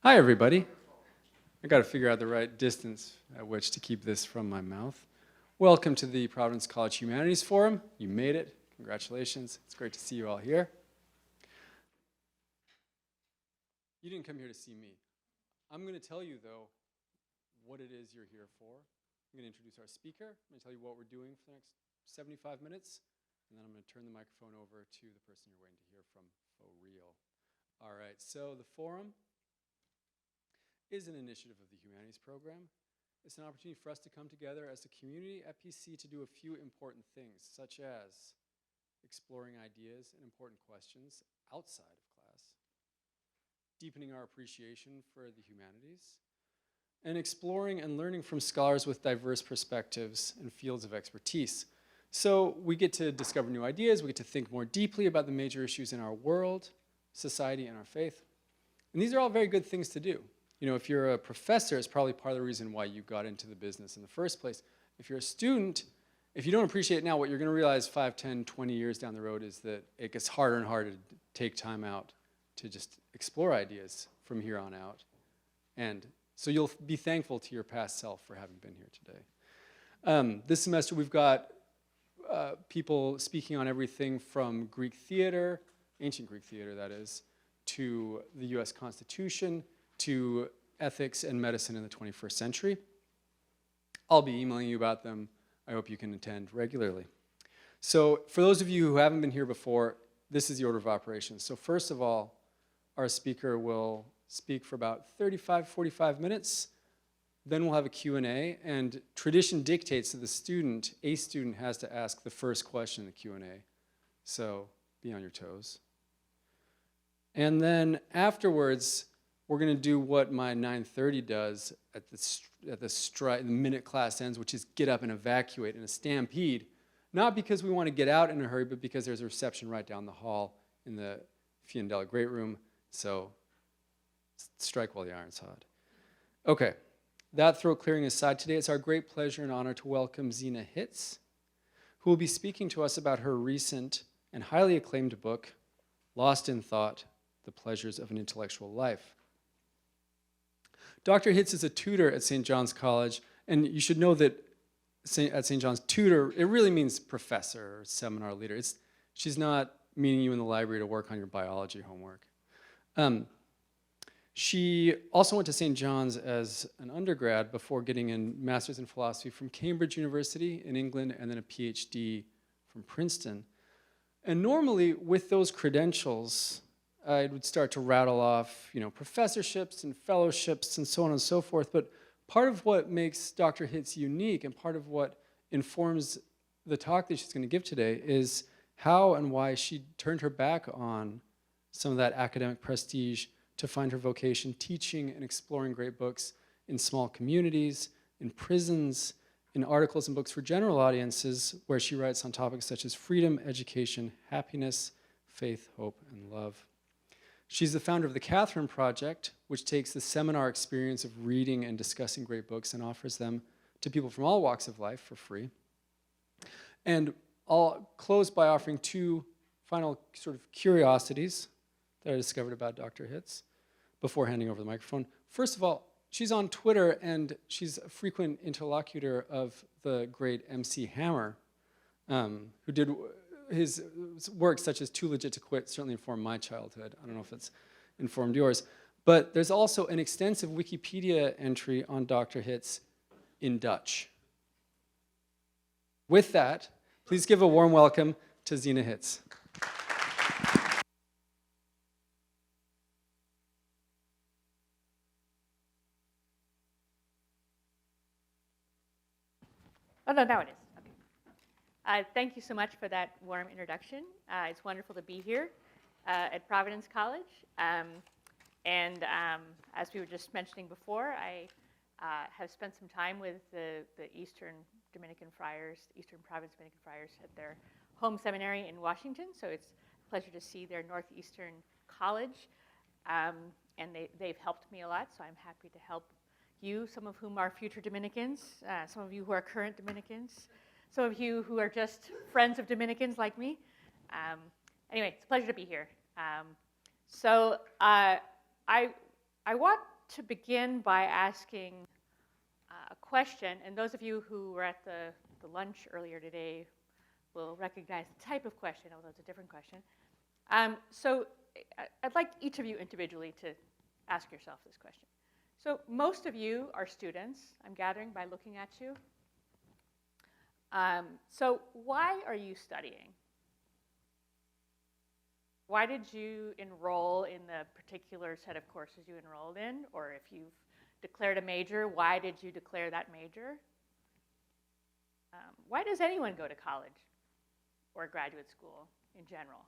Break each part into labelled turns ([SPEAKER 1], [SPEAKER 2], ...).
[SPEAKER 1] Hi, everybody. I got to figure out the right distance at which to keep this from my mouth. Welcome to the Providence College Humanities Forum. You made it. Congratulations. It's great to see you all here. You didn't come here to see me. I'm going to tell you, though, what it is you're here for. I'm going to introduce our speaker. I'm going to tell you what we're doing for the next 75 minutes. And then I'm going to turn the microphone over to the person you're waiting to hear from for real. All right, so the forum is an initiative of the Humanities program. It's an opportunity for us to come together as a community at PC to do a few important things, such as exploring ideas and important questions outside of class, deepening our appreciation for the humanities, and exploring and learning from scholars with diverse perspectives and fields of expertise. So we get to discover new ideas, we get to think more deeply about the major issues in our world, society, and our faith. And these are all very good things to do. You know, if you're a professor, it's probably part of the reason why you got into the business in the first place. If you're a student, if you don't appreciate it now, what you're going to realize 5, 10, 20 years down the road is that it gets harder and harder to take time out to just explore ideas from here on out. And so you'll be thankful to your past self for having been here today. This semester we've got people speaking on everything from Greek theater, ancient Greek theater that is, to the US Constitution, to ethics and medicine in the 21st century. I'll be emailing you about them. I hope you can attend regularly. So for those of you who haven't been here before, this is the order of operations. So first of all, our speaker will speak for about 35, 45 minutes. Then we'll have a Q&A, and tradition dictates that a student has to ask the first question in the Q&A. So be on your toes. And then afterwards, we're going to do what my 9:30 does at the minute class ends, which is get up and evacuate in a stampede. Not because we want to get out in a hurry, but because there's a reception right down the hall in the Fiandella Great Room. So strike while the iron's hot. Okay, that throat clearing aside, today it's our great pleasure and honor to welcome Zena Hitz, who will be speaking to us about her recent and highly acclaimed book, Lost in Thought, The Pleasures of an Intellectual Life. Dr. Hitz is a tutor at St. John's College, and you should know that at St. John's, tutor, it really means professor or seminar leader. She's not meeting you in the library to work on your biology homework. She also went to St. John's as an undergrad before getting a master's in philosophy from Cambridge University in England and then a PhD from Princeton. And normally, with those credentials, I would start to rattle off, professorships and fellowships and so on and so forth. But part of what makes Dr. Hitz unique and part of what informs the talk that she's going to give today is how and why she turned her back on some of that academic prestige to find her vocation teaching and exploring great books in small communities, in prisons, in articles and books for general audiences, where she writes on topics such as freedom, education, happiness, faith, hope, and love. She's the founder of the Catherine Project, which takes the seminar experience of reading and discussing great books and offers them to people from all walks of life for free. And I'll close by offering two final sort of curiosities that I discovered about Dr. Hitz before handing over the microphone. First of all, she's on Twitter, and she's a frequent interlocutor of the great MC Hammer, who did his work such as Too Legit to Quit certainly informed my childhood. I don't know if it's informed yours. But there's also an extensive Wikipedia entry on Dr. Hitz in Dutch. With that, please give a warm welcome to Zena Hitz.
[SPEAKER 2] Oh, no, now it is. Okay. Thank you so much for that warm introduction. It's wonderful to be here at Providence College. As we were just mentioning before, I have spent some time with the Eastern Providence Dominican Friars at their home seminary in Washington. So it's a pleasure to see their Northeastern College. And they've helped me a lot, so I'm happy to help you, some of whom are future Dominicans, some of you who are current Dominicans, some of you who are just friends of Dominicans like me. Anyway, it's a pleasure to be here. I I want to begin by asking a question, and those of you who were at the lunch earlier today will recognize the type of question, although it's a different question. So I'd like each of you individually to ask yourself this question. So most of you are students, I'm gathering by looking at you. So why are you studying? Why did you enroll in the particular set of courses you enrolled in? Or if you've declared a major, why did you declare that major? Why does anyone go to college or graduate school in general?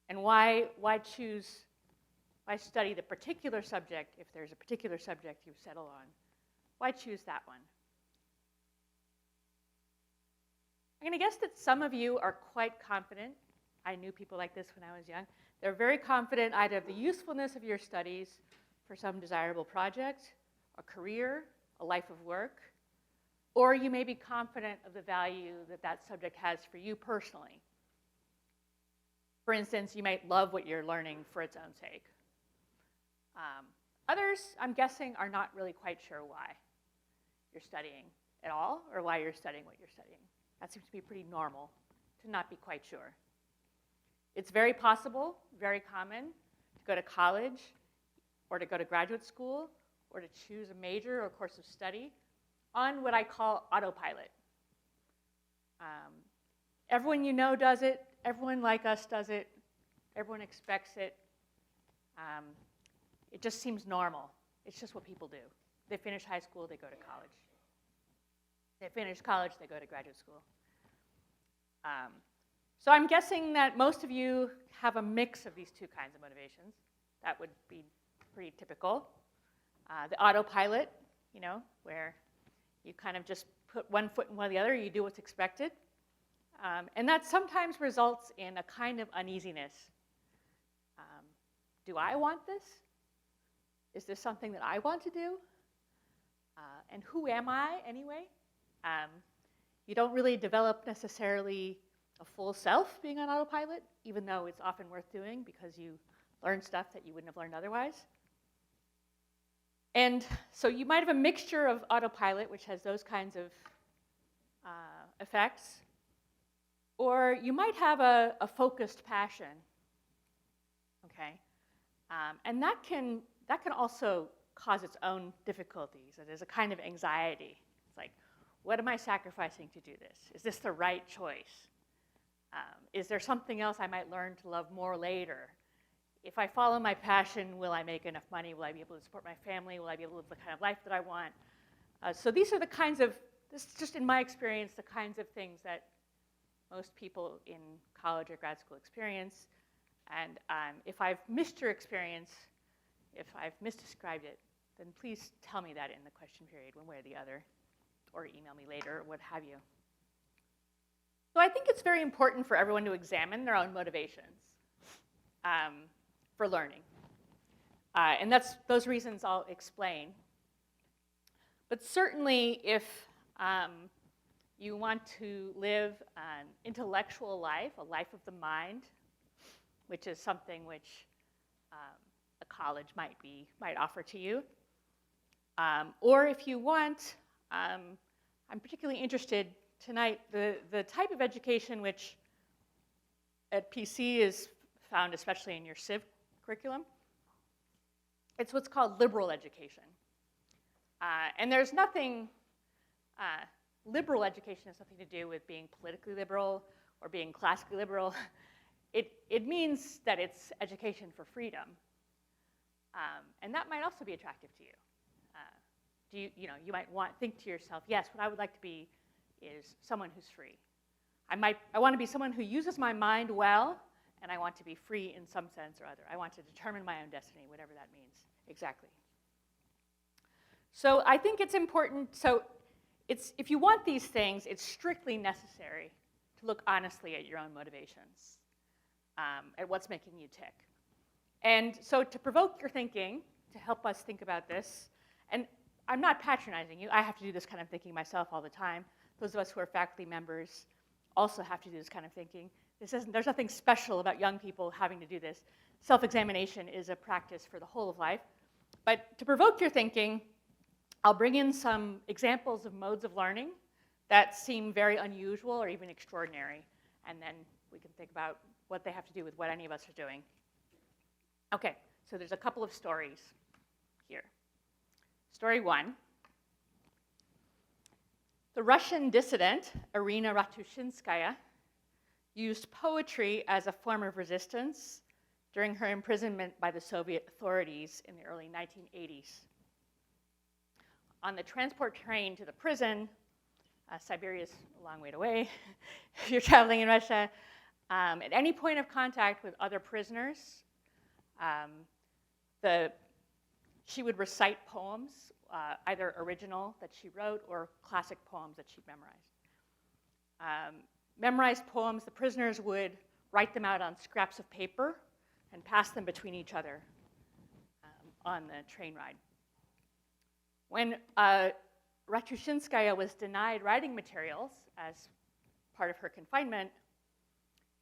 [SPEAKER 2] And why study the particular subject if there's a particular subject you've settled on? Why choose that one? I'm going to guess that some of you are quite confident. I knew people like this when I was young. They're very confident either of the usefulness of your studies for some desirable project, a career, a life of work, or you may be confident of the value that that subject has for you personally. For instance, you might love what you're learning for its own sake. Others, I'm guessing, are not really quite sure why you're studying at all or why you're studying what you're studying. That seems to be pretty normal, to not be quite sure. It's very possible, very common, to go to college or to go to graduate school or to choose a major or course of study on what I call autopilot. Everyone you know does it. Everyone like us does it. Everyone expects it. It just seems normal. It's just what people do. They finish high school, they go to college. They finish college, they go to graduate school. So I'm guessing that most of you have a mix of these two kinds of motivations. That would be pretty typical. The autopilot, you know, where you kind of just put one foot in one of the other, you do what's expected. And that sometimes results in a kind of uneasiness. Do I want this? Is this something that I want to do? And who am I anyway? You don't really develop necessarily a full self being on autopilot, even though it's often worth doing because you learn stuff that you wouldn't have learned otherwise. And so you might have a mixture of autopilot, which has those kinds of effects, or you might have a focused passion, okay? And that can also cause its own difficulties. There's a kind of anxiety. It's like, what am I sacrificing to do this? Is this the right choice? Is there something else I might learn to love more later? If I follow my passion, will I make enough money? Will I be able to support my family? Will I be able to live the kind of life that I want? So these are the kinds of, this is just in my experience, the kinds of things that most people in college or grad school experience. And if I've missed your experience, if I've misdescribed it, then please tell me that in the question period one way or the other, or email me later, or what have you. So I think it's very important for everyone to examine their own motivations for learning. And that's those reasons I'll explain. But certainly if you want to live an intellectual life, a life of the mind, which is something which a college might offer to you, or if you want, I'm particularly interested tonight, the type of education which at PC is found especially in your Civ curriculum. It's what's called liberal education. And there's nothing, liberal education has nothing to do with being politically liberal or being classically liberal. It means that it's education for freedom. And that might also be attractive to you. You might think to yourself, yes, what I would like to be is someone who's free. I want to be someone who uses my mind well, and I want to be free in some sense or other. I want to determine my own destiny, whatever that means exactly. So I think it's important, if you want these things, it's strictly necessary to look honestly at your own motivations, at what's making you tick. And so to provoke your thinking, to help us think about this, and I'm not patronizing you, I have to do this kind of thinking myself all the time. Those of us who are faculty members also have to do this kind of thinking. There's nothing special about young people having to do this. self-examination is a practice for the whole of life. But to provoke your thinking, I'll bring in some examples of modes of learning that seem very unusual or even extraordinary, and then we can think about what they have to do with what any of us are doing. Okay, so there's a couple of stories here. Story 1. The Russian dissident, Irina Ratushinskaya, used poetry as a form of resistance during her imprisonment by the Soviet authorities in the early 1980s. On the transport train to the prison, Siberia's a long way away, if you're traveling in Russia, at any point of contact with other prisoners, she would recite poems, either original that she wrote or classic poems that she'd memorized. Memorized poems, the prisoners would write them out on scraps of paper and pass them between each other on the train ride. When Ratushinskaya was denied writing materials as part of her confinement,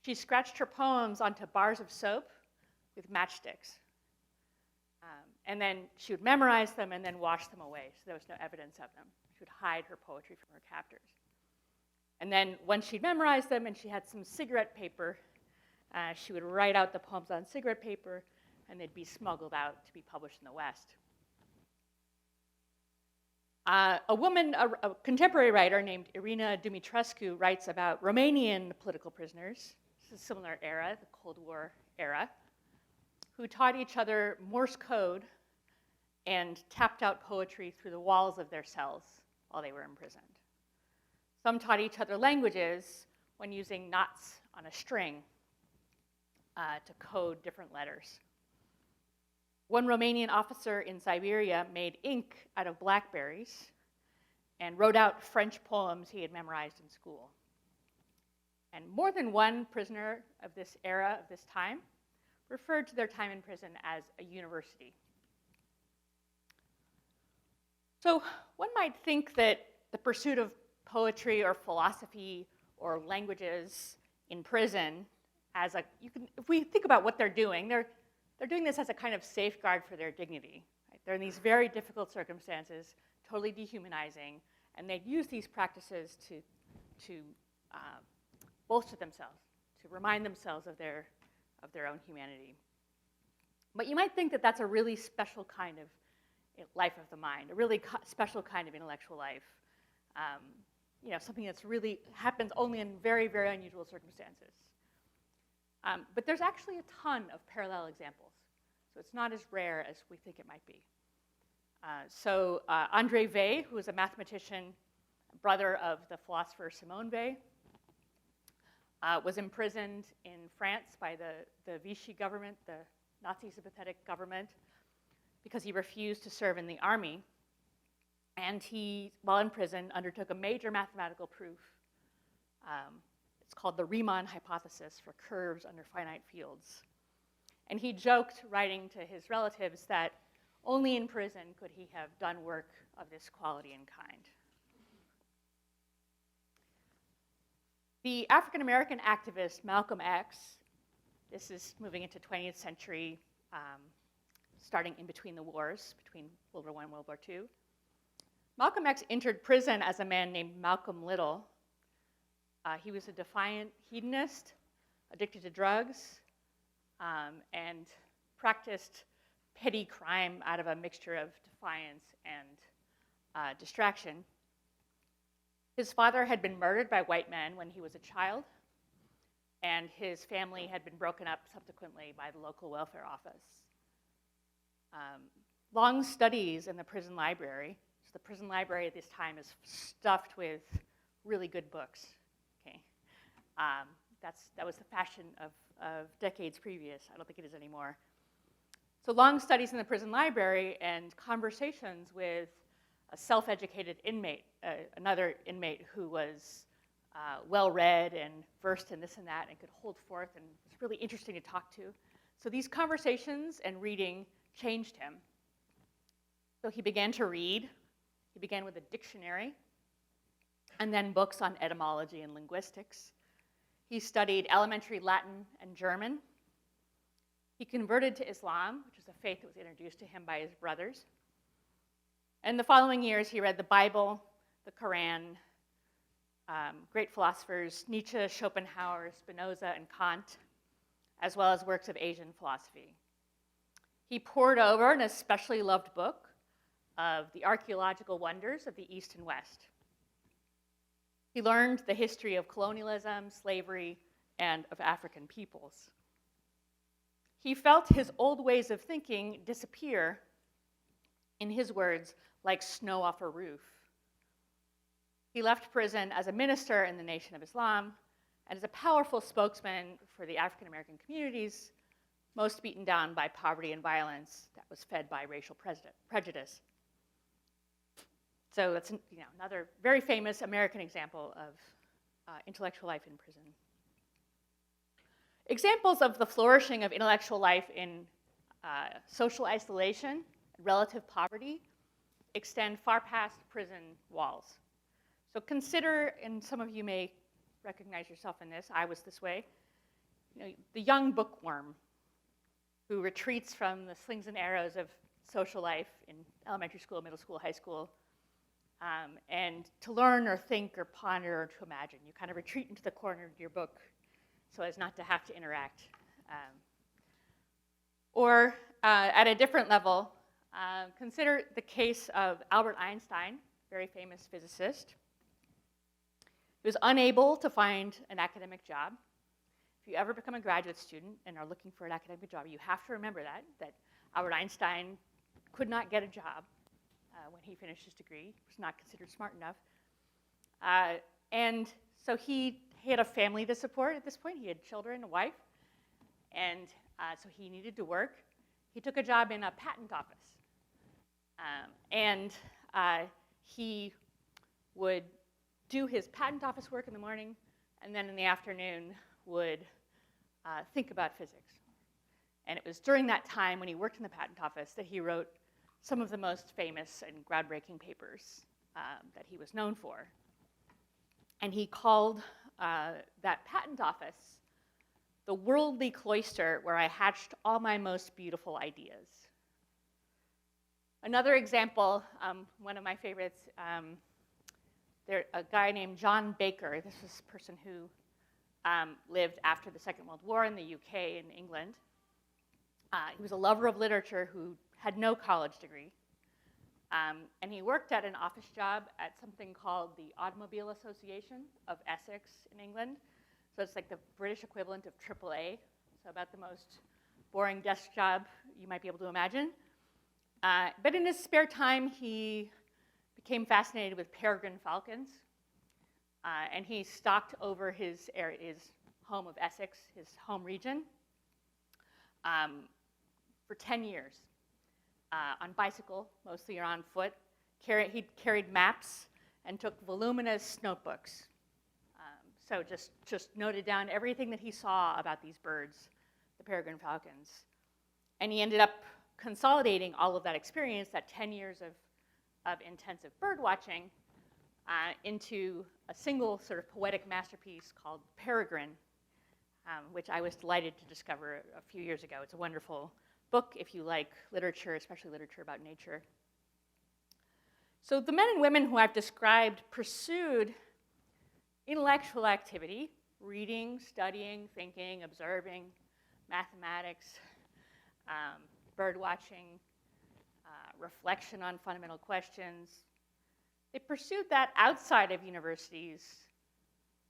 [SPEAKER 2] she scratched her poems onto bars of soap with matchsticks. And then she would memorize them and then wash them away, so there was no evidence of them. She would hide her poetry from her captors. And then once she'd memorized them and she had some cigarette paper, she would write out the poems on cigarette paper, and they'd be smuggled out to be published in the West. A contemporary writer named Irina Dumitrescu writes about Romanian political prisoners, this is a similar era, the Cold War era, who taught each other Morse code and tapped out poetry through the walls of their cells while they were imprisoned. Some taught each other languages when using knots on a string to code different letters. One Romanian officer in Siberia made ink out of blackberries and wrote out French poems he had memorized in school. And more than one prisoner of this era, of this time, referred to their time in prison as a university. So one might think that the pursuit of poetry or philosophy or languages in prison if we think about what they're doing this as a kind of safeguard for their dignity. Right? They're in these very difficult circumstances, totally dehumanizing, and they'd use these practices to bolster themselves, to remind themselves of their own humanity. But you might think that that's a really special kind of life of the mind, a really special kind of intellectual life. Something that's really happens only in very, very unusual circumstances. But there's actually a ton of parallel examples. So it's not as rare as we think it might be. André Weil, who was a mathematician, brother of the philosopher Simone Weil, was imprisoned in France by the Vichy government, the Nazi sympathetic government, because he refused to serve in the army. And he, while in prison, undertook a major mathematical proof. It's called the Riemann hypothesis for curves under finite fields. And he joked, writing to his relatives, that only in prison could he have done work of this quality and kind. The African-American activist Malcolm X, this is moving into 20th century, starting in between the wars, between World War I and World War II. Malcolm X entered prison as a man named Malcolm Little. He was a defiant hedonist, addicted to drugs, and practiced petty crime out of a mixture of defiance and distraction. His father had been murdered by white men when he was a child, and his family had been broken up subsequently by the local welfare office. Long studies in the prison library. So the prison library at this time is stuffed with really good books. Okay, that was the fashion of decades previous. I don't think it is anymore. So long studies in the prison library and conversations with a self-educated inmate, another inmate who was well-read and versed in this and that and could hold forth and was really interesting to talk to. So these conversations and reading changed him. So he began to read. He began with a dictionary and then books on etymology and linguistics. He studied elementary Latin and German. He converted to Islam, which is a faith that was introduced to him by his brothers. In the following years, he read the Bible, the Quran, great philosophers, Nietzsche, Schopenhauer, Spinoza, and Kant, as well as works of Asian philosophy. He pored over an especially loved book of the archaeological wonders of the East and West. He learned the history of colonialism, slavery, and of African peoples. He felt his old ways of thinking disappear, in his words, like snow off a roof. He left prison as a minister in the Nation of Islam and as a powerful spokesman for the African American communities, most beaten down by poverty and violence that was fed by racial prejudice. So that's another very famous American example of intellectual life in prison. Examples of the flourishing of intellectual life in social isolation, relative poverty, extend far past prison walls. So consider, and some of you may recognize yourself in this, I was this way, the young bookworm who retreats from the slings and arrows of social life in elementary school, middle school, high school, and to learn or think or ponder or to imagine. You kind of retreat into the corner of your book so as not to have to interact. Or at a different level, consider the case of Albert Einstein, very famous physicist. He was unable to find an academic job. If you ever become a graduate student and are looking for an academic job, you have to remember that Albert Einstein could not get a job when he finished his degree. He was not considered smart enough. And so he had a family to support at this point. He had children, a wife, and so he needed to work. He took a job in a patent office. He would do his patent office work in the morning, and then in the afternoon would think about physics. And it was during that time when he worked in the patent office that he wrote some of the most famous and groundbreaking papers that he was known for. And he called that patent office the worldly cloister where I hatched all my most beautiful ideas. Another example, one of my favorites, a guy named John Baker. This was a person who lived after the Second World War in the UK and England. He was a lover of literature who had no college degree. And he worked at an office job at something called the Automobile Association of Essex in England. So it's like the British equivalent of AAA, so about the most boring desk job you might be able to imagine. But in his spare time, he became fascinated with peregrine falcons. And he stalked over his home of Essex, his home region, for 10 years. On bicycle, mostly, or on foot. He carried maps and took voluminous notebooks. So just noted down everything that he saw about these birds, the peregrine falcons. And he ended up consolidating all of that experience, that 10 years of intensive bird watching, into a single sort of poetic masterpiece called Peregrine, which I was delighted to discover a few years ago. It's a wonderful book if you like literature, especially literature about nature. So the men and women who I've described pursued intellectual activity, reading, studying, thinking, observing, mathematics, bird watching, reflection on fundamental questions. They pursued that outside of universities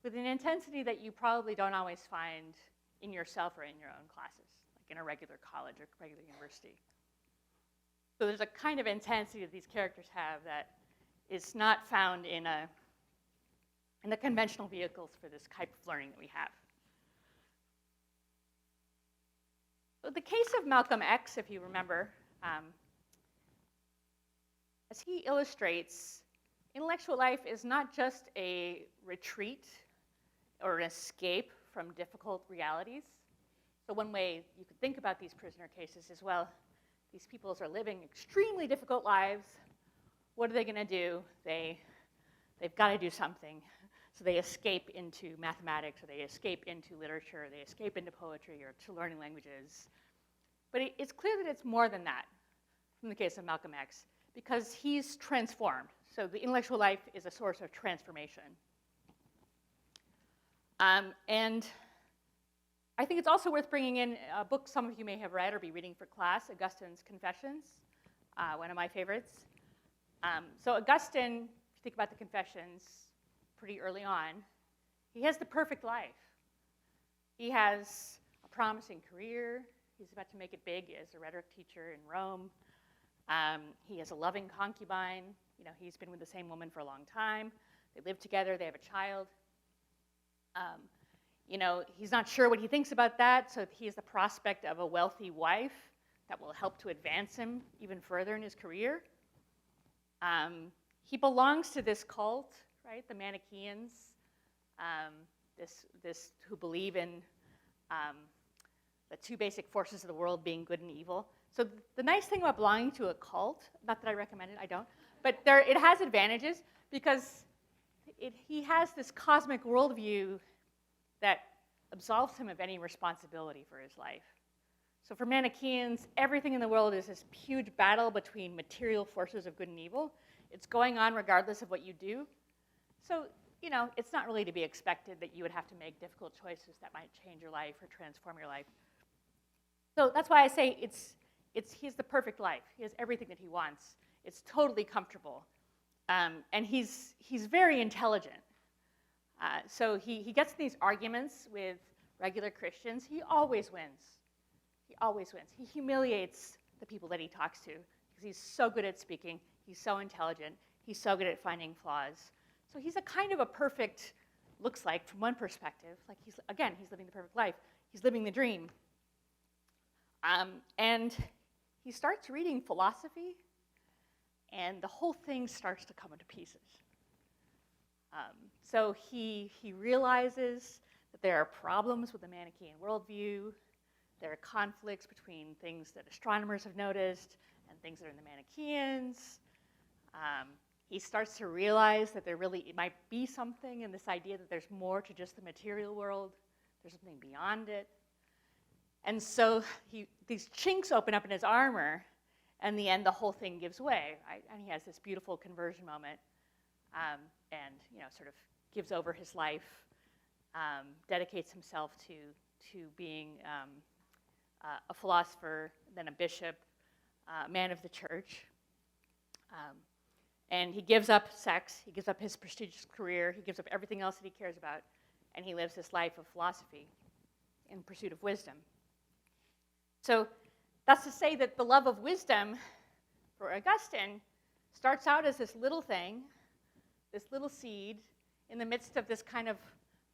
[SPEAKER 2] with an intensity that you probably don't always find in yourself or in your own classes, like in a regular college or regular university. So there's a kind of intensity that these characters have that is not found in the conventional vehicles for this type of learning that we have. So the case of Malcolm X, if you remember, as he illustrates, intellectual life is not just a retreat or an escape from difficult realities. So one way you could think about these prisoner cases is, well, these peoples are living extremely difficult lives. What are they going to do? They've got to do something. So they escape into mathematics, or they escape into literature, or they escape into poetry, or to learning languages. But it's clear that it's more than that in the case of Malcolm X, because he's transformed. So the intellectual life is a source of transformation. And I think it's also worth bringing in a book some of you may have read or be reading for class, Augustine's Confessions, one of my favorites. So Augustine, if you think about the Confessions pretty early on, he has the perfect life. He has a promising career. He's about to make it big as a rhetoric teacher in Rome. He has a loving concubine. You know, he's been with the same woman for a long time. They live together. They have a child. You know, he's not sure what he thinks about that, so he has the prospect of a wealthy wife that will help to advance him even further in his career. He belongs to this cult, right? The Manichaeans, this who believe in the two basic forces of the world being good and evil. So the nice thing about belonging to a cult, not that I recommend it, I don't, but it has advantages because he has this cosmic worldview that absolves him of any responsibility for his life. So for Manichaeans, everything in the world is this huge battle between material forces of good and evil. It's going on regardless of what you do. So, you know, it's not really to be expected that you would have to make difficult choices that might change your life or transform your life. So that's why I say he has the perfect life. He has everything that he wants. It's totally comfortable. And he's very intelligent. So he gets in these arguments with regular Christians. He always wins. He always wins. He humiliates the people that he talks to because he's so good at speaking. He's so intelligent. He's so good at finding flaws. So he's a kind of a perfect, looks like from one perspective, like he's living the perfect life. He's living the dream. And he starts reading philosophy, and the whole thing starts to come into pieces. So he realizes that there are problems with the Manichaean worldview. There are conflicts between things that astronomers have noticed and things that are in the Manichaeans. He starts to realize that it might be something in this idea that there's more to just the material world. There's something beyond it. And so these chinks open up in his armor, and in the end, the whole thing gives way, right? And he has this beautiful conversion moment, and you know, sort of gives over his life, dedicates himself to being a philosopher, then a bishop, man of the church. And he gives up sex, he gives up his prestigious career, he gives up everything else that he cares about, and he lives this life of philosophy in pursuit of wisdom. So that's to say that the love of wisdom for Augustine starts out as this little thing, this little seed in the midst of this kind of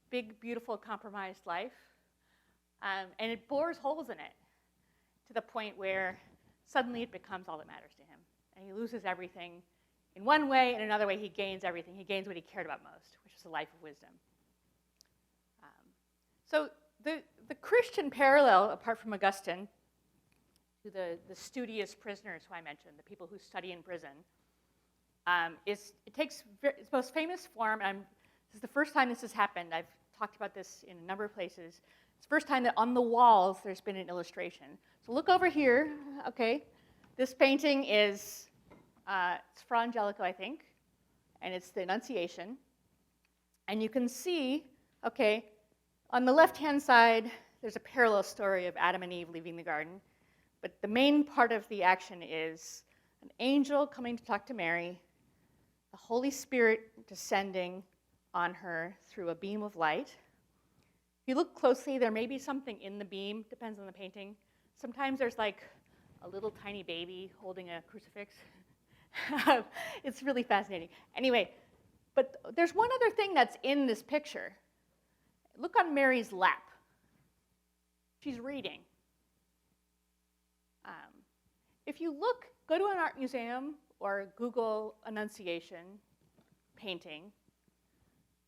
[SPEAKER 2] big, beautiful, compromised life. And it bores holes in it to the point where suddenly it becomes all that matters to him. And he loses everything in one way, in another way he gains everything. He gains what he cared about most, which is the life of wisdom. So the Christian parallel, apart from Augustine, to the studious prisoners who I mentioned, the people who study in prison, it takes its most famous form, and this is the first time this has happened. I've talked about this in a number of places. It's the first time that on the walls there's been an illustration. So look over here, okay. This painting is, it's Fra Angelico, I think, and it's the Annunciation. And you can see, okay, on the left-hand side, there's a parallel story of Adam and Eve leaving the garden. But the main part of the action is an angel coming to talk to Mary, the Holy Spirit descending on her through a beam of light. If you look closely, there may be something in the beam, depends on the painting. Sometimes there's like a little tiny baby holding a crucifix. It's really fascinating. Anyway, but there's one other thing that's in this picture. Look on Mary's lap. She's reading. If you look, go to an art museum or Google Annunciation painting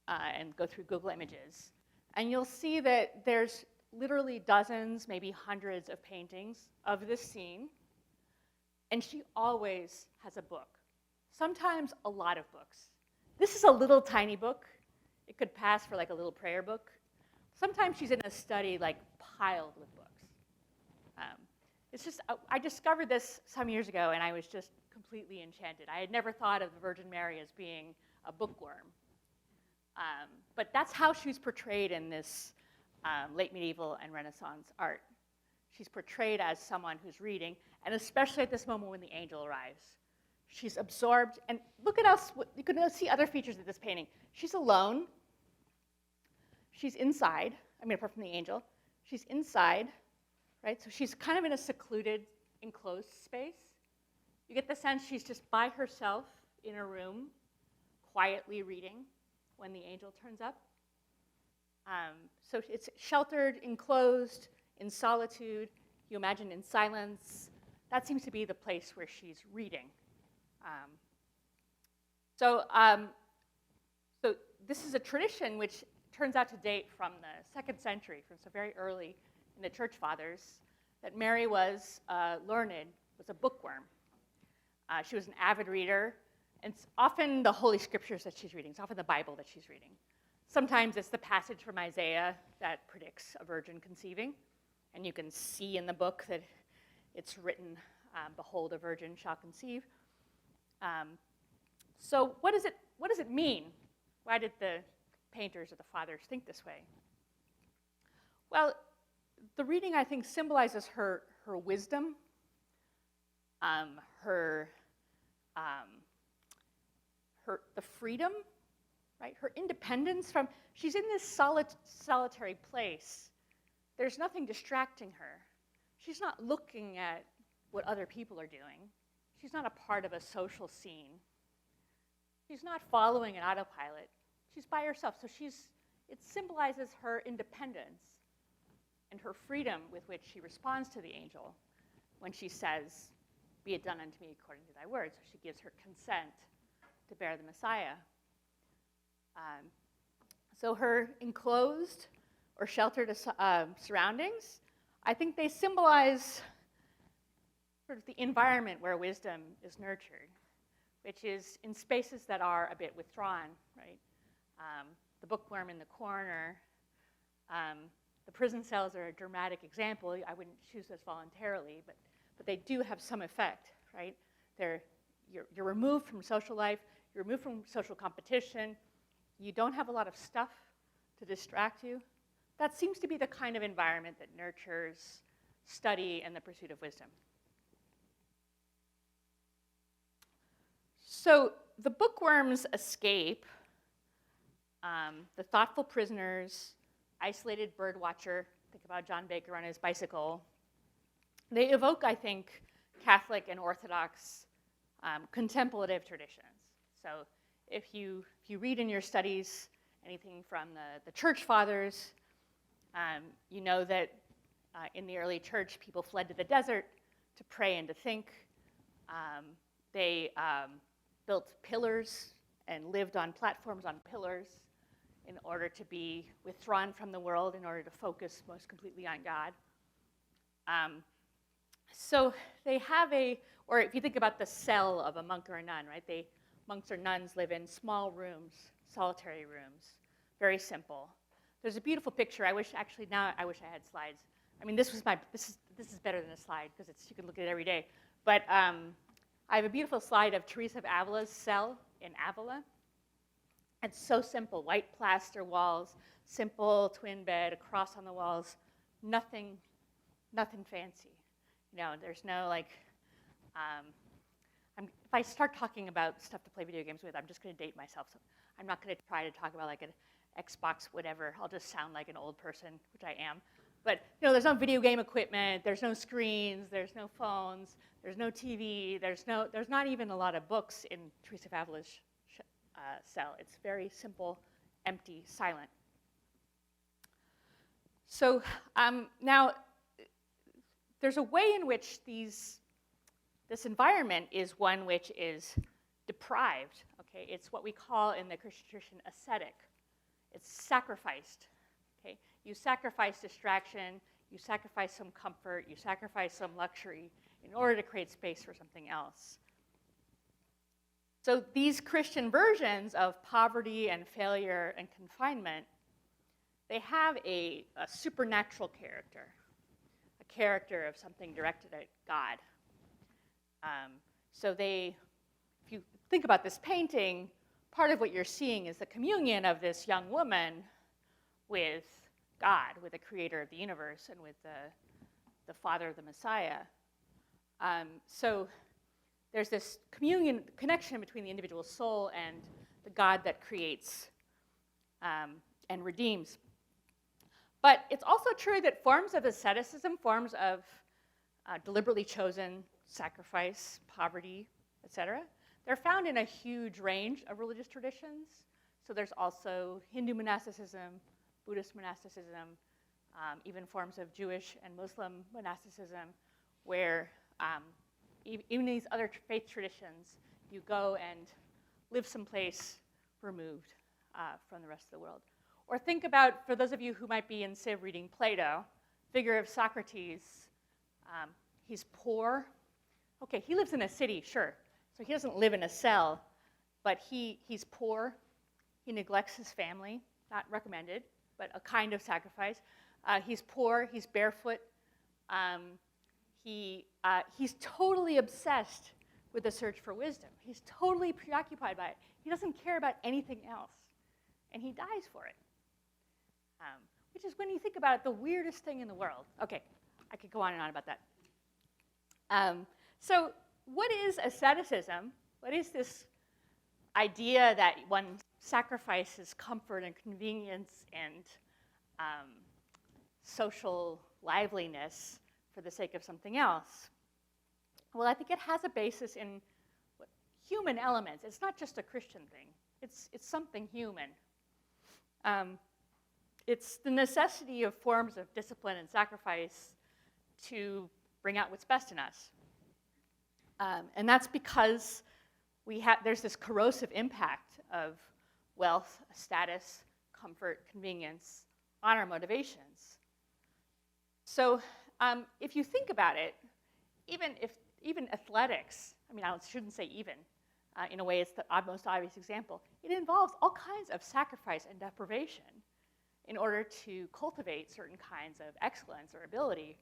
[SPEAKER 2] and go through Google Images, and you'll see that there's literally dozens, maybe hundreds of paintings of this scene, and she always has a book, sometimes a lot of books. This is a little tiny book. It could pass for like a little prayer book. Sometimes she's in a study like piled with books. it's just, I discovered this some years ago, and I was just completely enchanted. I had never thought of the Virgin Mary as being a bookworm. But that's how she's portrayed in this late medieval and Renaissance art. She's portrayed as someone who's reading, and especially at this moment when the angel arrives. She's absorbed, and look at us, you can see other features of this painting. She's alone. She's inside, I mean, apart from the angel. She's inside, right? So she's kind of in a secluded, enclosed space. You get the sense she's just by herself in a room, quietly reading when the angel turns up. So it's sheltered, enclosed, in solitude. You imagine in silence. That seems to be the place where she's reading. So this is a tradition which turns out to date from the 2nd century, from so very early in the Church Fathers, that Mary was learned, was a bookworm. She was an avid reader, and it's often the Holy Scriptures that she's reading. It's often the Bible that she's reading. Sometimes it's the passage from Isaiah that predicts a virgin conceiving, and you can see in the book that it's written, "Behold, a virgin shall conceive." So what does it mean? Why did the painters or the fathers think this way? Well, the reading, I think, symbolizes her wisdom, the freedom, right? Her independence from, she's in this solitary place. There's nothing distracting her. She's not looking at what other people are doing. She's not a part of a social scene. She's not following an autopilot. She's by herself. So it symbolizes her independence and her freedom with which she responds to the angel when she says, "Be it done unto me according to thy word." So she gives her consent to bear the Messiah. So her enclosed or sheltered surroundings, I think they symbolize sort of the environment where wisdom is nurtured, which is in spaces that are a bit withdrawn, right? The bookworm in the corner. The prison cells are a dramatic example. I wouldn't choose this voluntarily, but they do have some effect, right? You're removed from social life. You're removed from social competition. You don't have a lot of stuff to distract you. That seems to be the kind of environment that nurtures study and the pursuit of wisdom. So the bookworms escape. The thoughtful prisoners, isolated bird watcher, think about John Baker on his bicycle. They evoke, I think, Catholic and Orthodox contemplative traditions. So if you read in your studies anything from the Church Fathers, you know that in the early church, people fled to the desert to pray and to think. They built pillars and lived on platforms on pillars in order to be withdrawn from the world, in order to focus most completely on God. So they have or if you think about the cell of a monk or a nun, right? Monks or nuns live in small rooms, solitary rooms, very simple. There's a beautiful picture. I wish I had slides. I mean, this is better than a slide because you can look at it every day. But I have a beautiful slide of Teresa of Avila's cell in Avila. It's so simple, white plaster walls, simple twin bed, a cross on the walls, nothing fancy. There's no if I start talking about stuff to play video games with, I'm just going to date myself. So I'm not going to try to talk about like an Xbox, whatever. I'll just sound like an old person, which I am. But there's no video game equipment. There's no screens. There's no phones. There's no TV. There's not even a lot of books in Teresa of Avila's cell. It's very simple, empty, silent. So now there's a way in which this environment is one which is deprived. Okay, it's what we call in the Christian tradition ascetic. It's sacrificed. Okay, you sacrifice distraction, you sacrifice some comfort, you sacrifice some luxury in order to create space for something else. So these Christian versions of poverty and failure and confinement, they have a supernatural character, a character of something directed at God. So if you think about this painting, part of what you're seeing is the communion of this young woman with God, with the creator of the universe, and with the father of the Messiah. So there's this connection between the individual soul and the God that creates and redeems. But it's also true that forms of asceticism, forms of deliberately chosen sacrifice, poverty, etc., they're found in a huge range of religious traditions. So there's also Hindu monasticism, Buddhist monasticism, even forms of Jewish and Muslim monasticism, where even these other faith traditions, you go and live someplace removed from the rest of the world. Or think about, for those of you who might be in Civ reading Plato, figure of Socrates. He's poor. Okay, he lives in a city, sure. So he doesn't live in a cell, but he's poor. He neglects his family, not recommended, but a kind of sacrifice. He's poor, he's barefoot. He's totally obsessed with the search for wisdom. He's totally preoccupied by it. He doesn't care about anything else, and he dies for it. Which is, when you think about it, the weirdest thing in the world. Okay, I could go on and on about that. So what is asceticism? What is this idea that one sacrifices comfort and convenience and social liveliness for the sake of something else? Well, I think it has a basis in human elements. It's not just a Christian thing. It's something human. It's the necessity of forms of discipline and sacrifice to bring out what's best in us. And that's because there's this corrosive impact of wealth, status, comfort, convenience on our motivations. So if you think about it, even athletics, I mean, I shouldn't say even, in a way it's the most obvious example, it involves all kinds of sacrifice and deprivation in order to cultivate certain kinds of excellence or ability.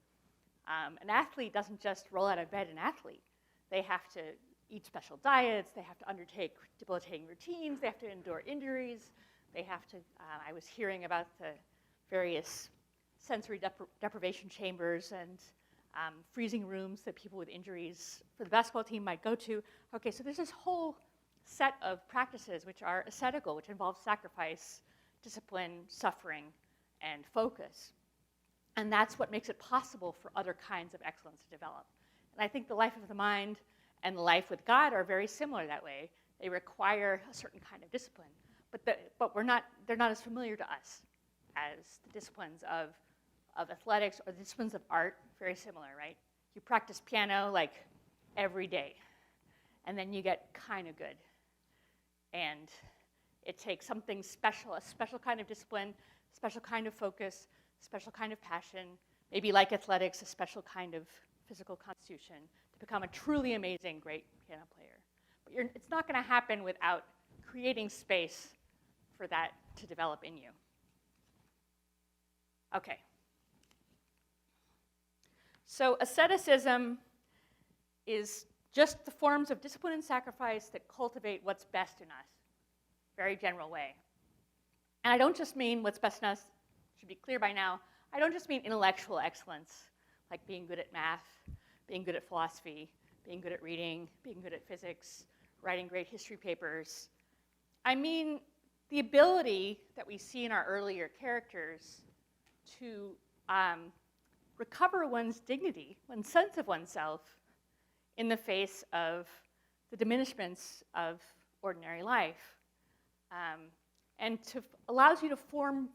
[SPEAKER 2] An athlete doesn't just roll out of bed an athlete. They have to eat special diets, they have to undertake debilitating routines, they have to endure injuries, they have to, I was hearing about the various sensory deprivation chambers and freezing rooms that people with injuries for the basketball team might go to. Okay, so there's this whole set of practices which are ascetical, which involve sacrifice, discipline, suffering, and focus. And that's what makes it possible for other kinds of excellence to develop. And I think the life of the mind and the life with God are very similar that way. They require a certain kind of discipline, but they're not as familiar to us as the disciplines of athletics or the disciplines of art. Very similar, right? You practice piano like every day, and then you get kind of good. And it takes something special, a special kind of discipline, a special kind of focus, a special kind of passion, maybe like athletics, a special kind of physical constitution to become a truly amazing, great piano player. But it's not going to happen without creating space for that to develop in you. Okay. So asceticism is just the forms of discipline and sacrifice that cultivate what's best in us. Very general way. And I don't just mean what's best in us, should be clear by now, I don't just mean intellectual excellence, like being good at math, being good at philosophy, being good at reading, being good at physics, writing great history papers. I mean the ability that we see in our earlier characters to recover one's dignity, one's sense of oneself in the face of the diminishments of ordinary life. And allows you to form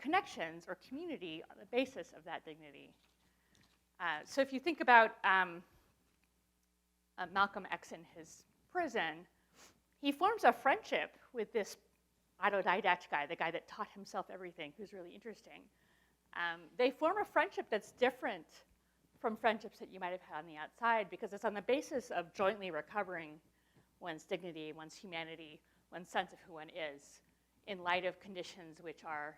[SPEAKER 2] connections or community on the basis of that dignity. So if you think about Malcolm X in his prison, he forms a friendship with this autodidact guy, the guy that taught himself everything, who's really interesting. They form a friendship that's different from friendships that you might have had on the outside, because it's on the basis of jointly recovering one's dignity, one's humanity, one's sense of who one is, in light of conditions which are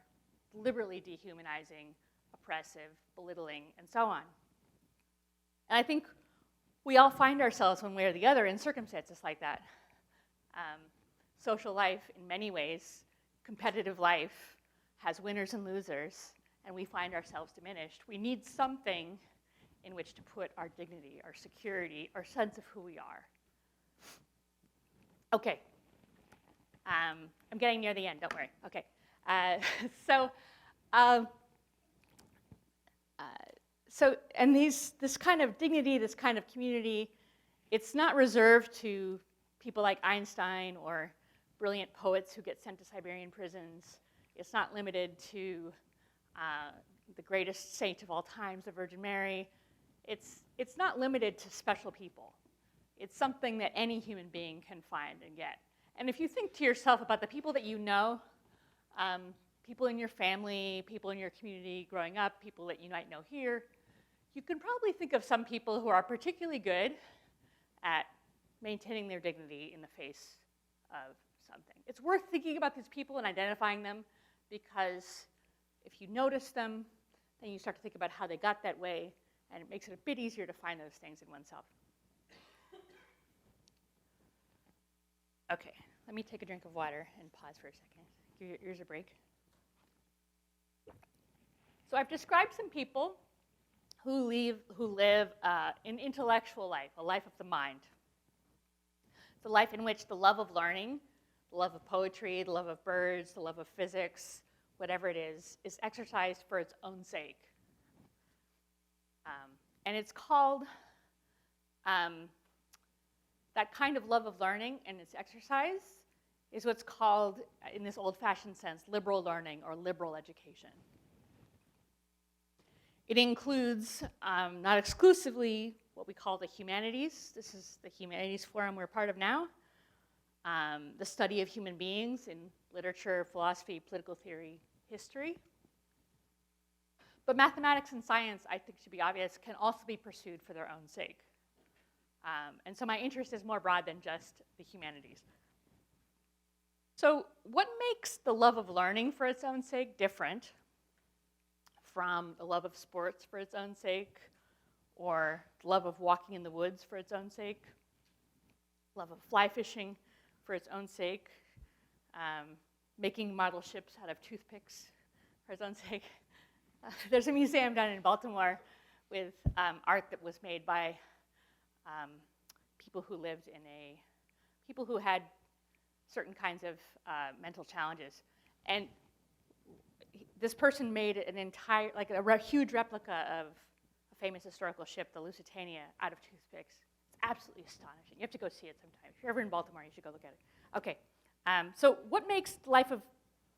[SPEAKER 2] deliberately dehumanizing, oppressive, belittling, and so on. And I think we all find ourselves one way or the other in circumstances like that. Social life, in many ways, competitive life, has winners and losers, and we find ourselves diminished. We need something in which to put our dignity, our security, our sense of who we are. Okay. I'm getting near the end, don't worry. Okay. And this kind of dignity, this kind of community, it's not reserved to people like Einstein or brilliant poets who get sent to Siberian prisons. It's not limited to the greatest saint of all times, the Virgin Mary. It's not limited to special people. It's something that any human being can find and get. And if you think to yourself about the people that you know, people in your family, people in your community growing up, people that you might know here, you can probably think of some people who are particularly good at maintaining their dignity in the face of something. It's worth thinking about these people and identifying them, because if you notice them, then you start to think about how they got that way, and it makes it a bit easier to find those things in oneself. Okay, let me take a drink of water and pause for a second. Give your ears a break. So I've described some people who live an intellectual life, a life of the mind. It's a life in which the love of learning, the love of poetry, the love of birds, the love of physics, whatever it is exercised for its own sake. And it's called, that kind of love of learning and its exercise is what's called, in this old-fashioned sense, liberal learning or liberal education. It includes, not exclusively, what we call the humanities. This is the humanities forum we're part of now. The study of human beings in literature, philosophy, political theory, history. But mathematics and science, I think should be obvious, can also be pursued for their own sake. And so my interest is more broad than just the humanities. So what makes the love of learning for its own sake different from the love of sports for its own sake, or the love of walking in the woods for its own sake, love of fly fishing for its own sake, making model ships out of toothpicks for its own sake? There's a museum down in Baltimore with art that was made by people who had certain kinds of mental challenges. And this person made an entire, like a huge replica of a famous historical ship, the Lusitania, out of toothpicks. It's absolutely astonishing. You have to go see it sometime. If you're ever in Baltimore, you should go look at it. Okay, so what makes the life of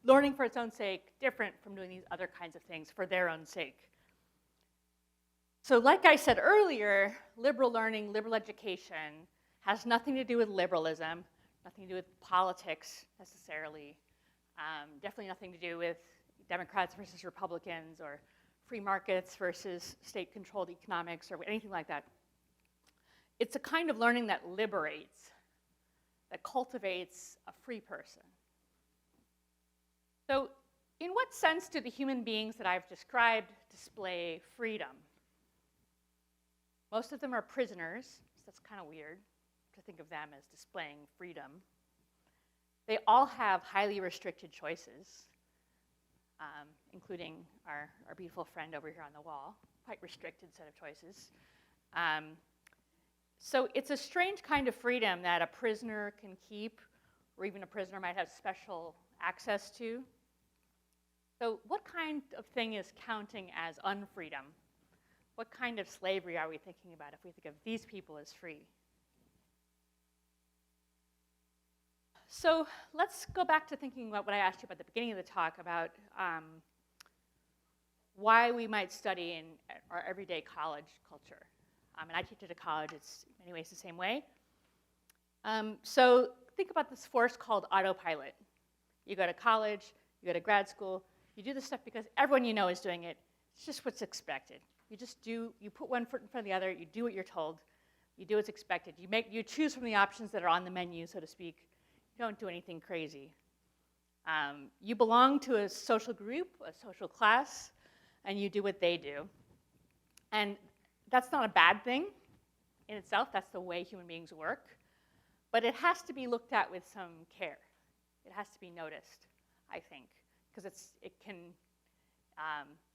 [SPEAKER 2] learning for its own sake different from doing these other kinds of things for their own sake? So like I said earlier, liberal learning, liberal education has nothing to do with liberalism, nothing to do with politics necessarily, definitely nothing to do with Democrats versus Republicans or free markets versus state-controlled economics or anything like that. It's a kind of learning that liberates, that cultivates a free person. So in what sense do the human beings that I've described display freedom? Most of them are prisoners, so that's kind of weird to think of them as displaying freedom. They all have highly restricted choices, including our beautiful friend over here on the wall, quite restricted set of choices. So it's a strange kind of freedom that a prisoner can keep, or even a prisoner might have special access to. So what kind of thing is counting as unfreedom? What kind of slavery are we thinking about if we think of these people as free? So let's go back to thinking about what I asked you about at the beginning of the talk about why we might study in our everyday college culture. And I teach at a college, it's in many ways the same way. So think about this force called autopilot. You go to college, you go to grad school, you do this stuff because everyone you know is doing it. It's just what's expected. You just do, you put one foot in front of the other, you do what you're told, you do what's expected. You choose from the options that are on the menu, so to speak. You don't do anything crazy. You belong to a social group, a social class, and you do what they do. And that's not a bad thing in itself. That's the way human beings work. But it has to be looked at with some care. It has to be noticed, I think, because it can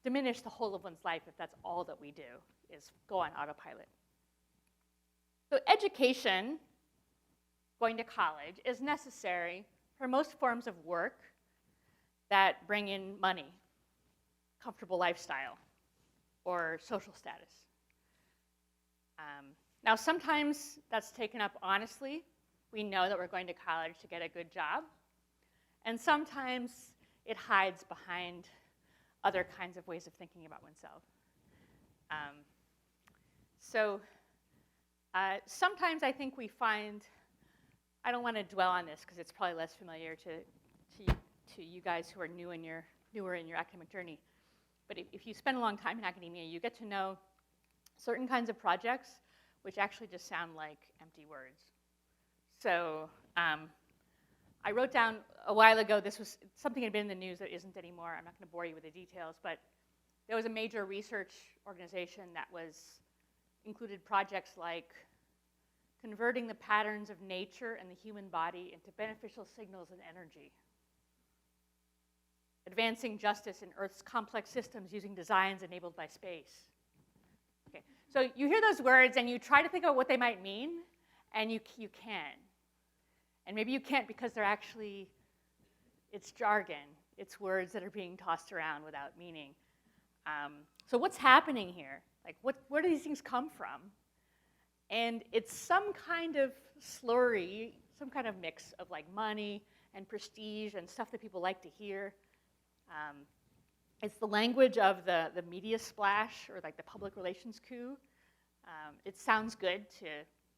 [SPEAKER 2] diminish the whole of one's life if that's all that we do, is go on autopilot. So education, going to college, is necessary for most forms of work that bring in money, comfortable lifestyle, or social status. Now, sometimes that's taken up honestly. We know that we're going to college to get a good job. And sometimes it hides behind other kinds of ways of thinking about oneself. Sometimes I think we find, I don't want to dwell on this because it's probably less familiar to you guys who are newer in your academic journey. But if you spend a long time in academia, you get to know certain kinds of projects which actually just sound like empty words. So I wrote down a while ago, this was something that had been in the news that isn't anymore. I'm not going to bore you with the details, but there was a major research organization that included projects like converting the patterns of nature and the human body into beneficial signals and energy, advancing justice in Earth's complex systems using designs enabled by space. Okay. So you hear those words and you try to think about what they might mean, and you can. And maybe you can't because it's jargon. It's words that are being tossed around without meaning. So what's happening here? Like, where do these things come from? And it's some kind of slurry, some kind of mix of like money and prestige and stuff that people like to hear. It's the language of the media splash or like the public relations coup. It sounds good to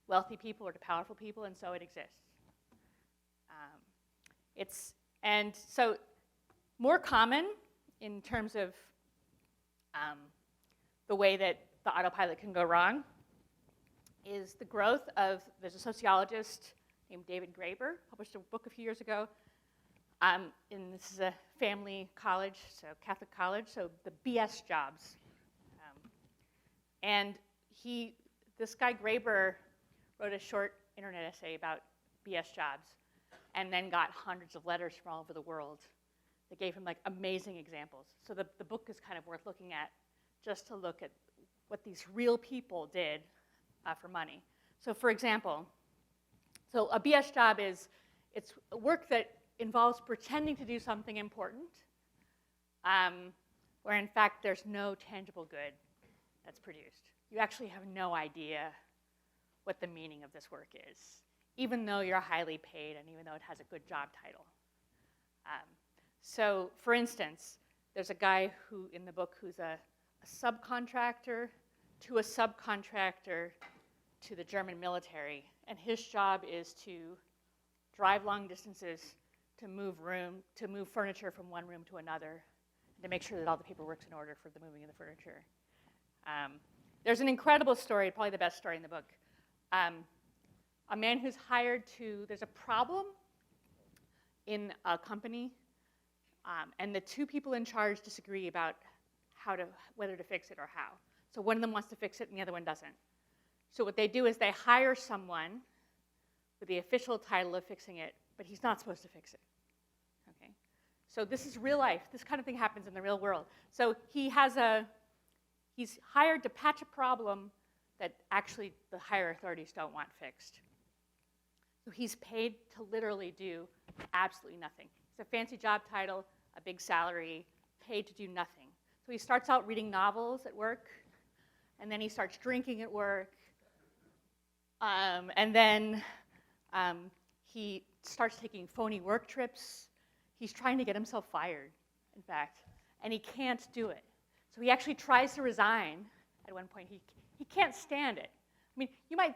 [SPEAKER 2] wealthy people or to powerful people, and so it exists. And so more common in terms of the way that the autopilot can go wrong is the growth of, there's a sociologist named David Graeber, published a book a few years ago. And this is a family college, so Catholic college, so the BS jobs. And this guy Graeber wrote a short internet essay about BS jobs and then got hundreds of letters from all over the world that gave him like amazing examples. So the book is kind of worth looking at just to look at what these real people did for money. So for example, so a BS job it's work that involves pretending to do something important, where in fact there's no tangible good that's produced. You actually have no idea what the meaning of this work is, even though you're highly paid and even though it has a good job title. So for instance, there's a guy who in the book who's a subcontractor to a subcontractor to the German military, and his job is to drive long distances to move furniture from one room to another, to make sure that all the paperwork's in order for the moving of the furniture. There's an incredible story, probably the best story in the book. A man who's hired there's a problem in a company, and the two people in charge disagree about whether to fix it or how. So one of them wants to fix it and the other one doesn't. So what they do is they hire someone with the official title of fixing it, but he's not supposed to fix it. Okay? So this is real life. This kind of thing happens in the real world. So he's hired to patch a problem that actually the higher authorities don't want fixed. So he's paid to literally do absolutely nothing. It's a fancy job title, a big salary, paid to do nothing. So he starts out reading novels at work, and then he starts drinking at work, and then he starts taking phony work trips. He's trying to get himself fired, in fact, and he can't do it. So he actually tries to resign at one point. He can't stand it. I mean,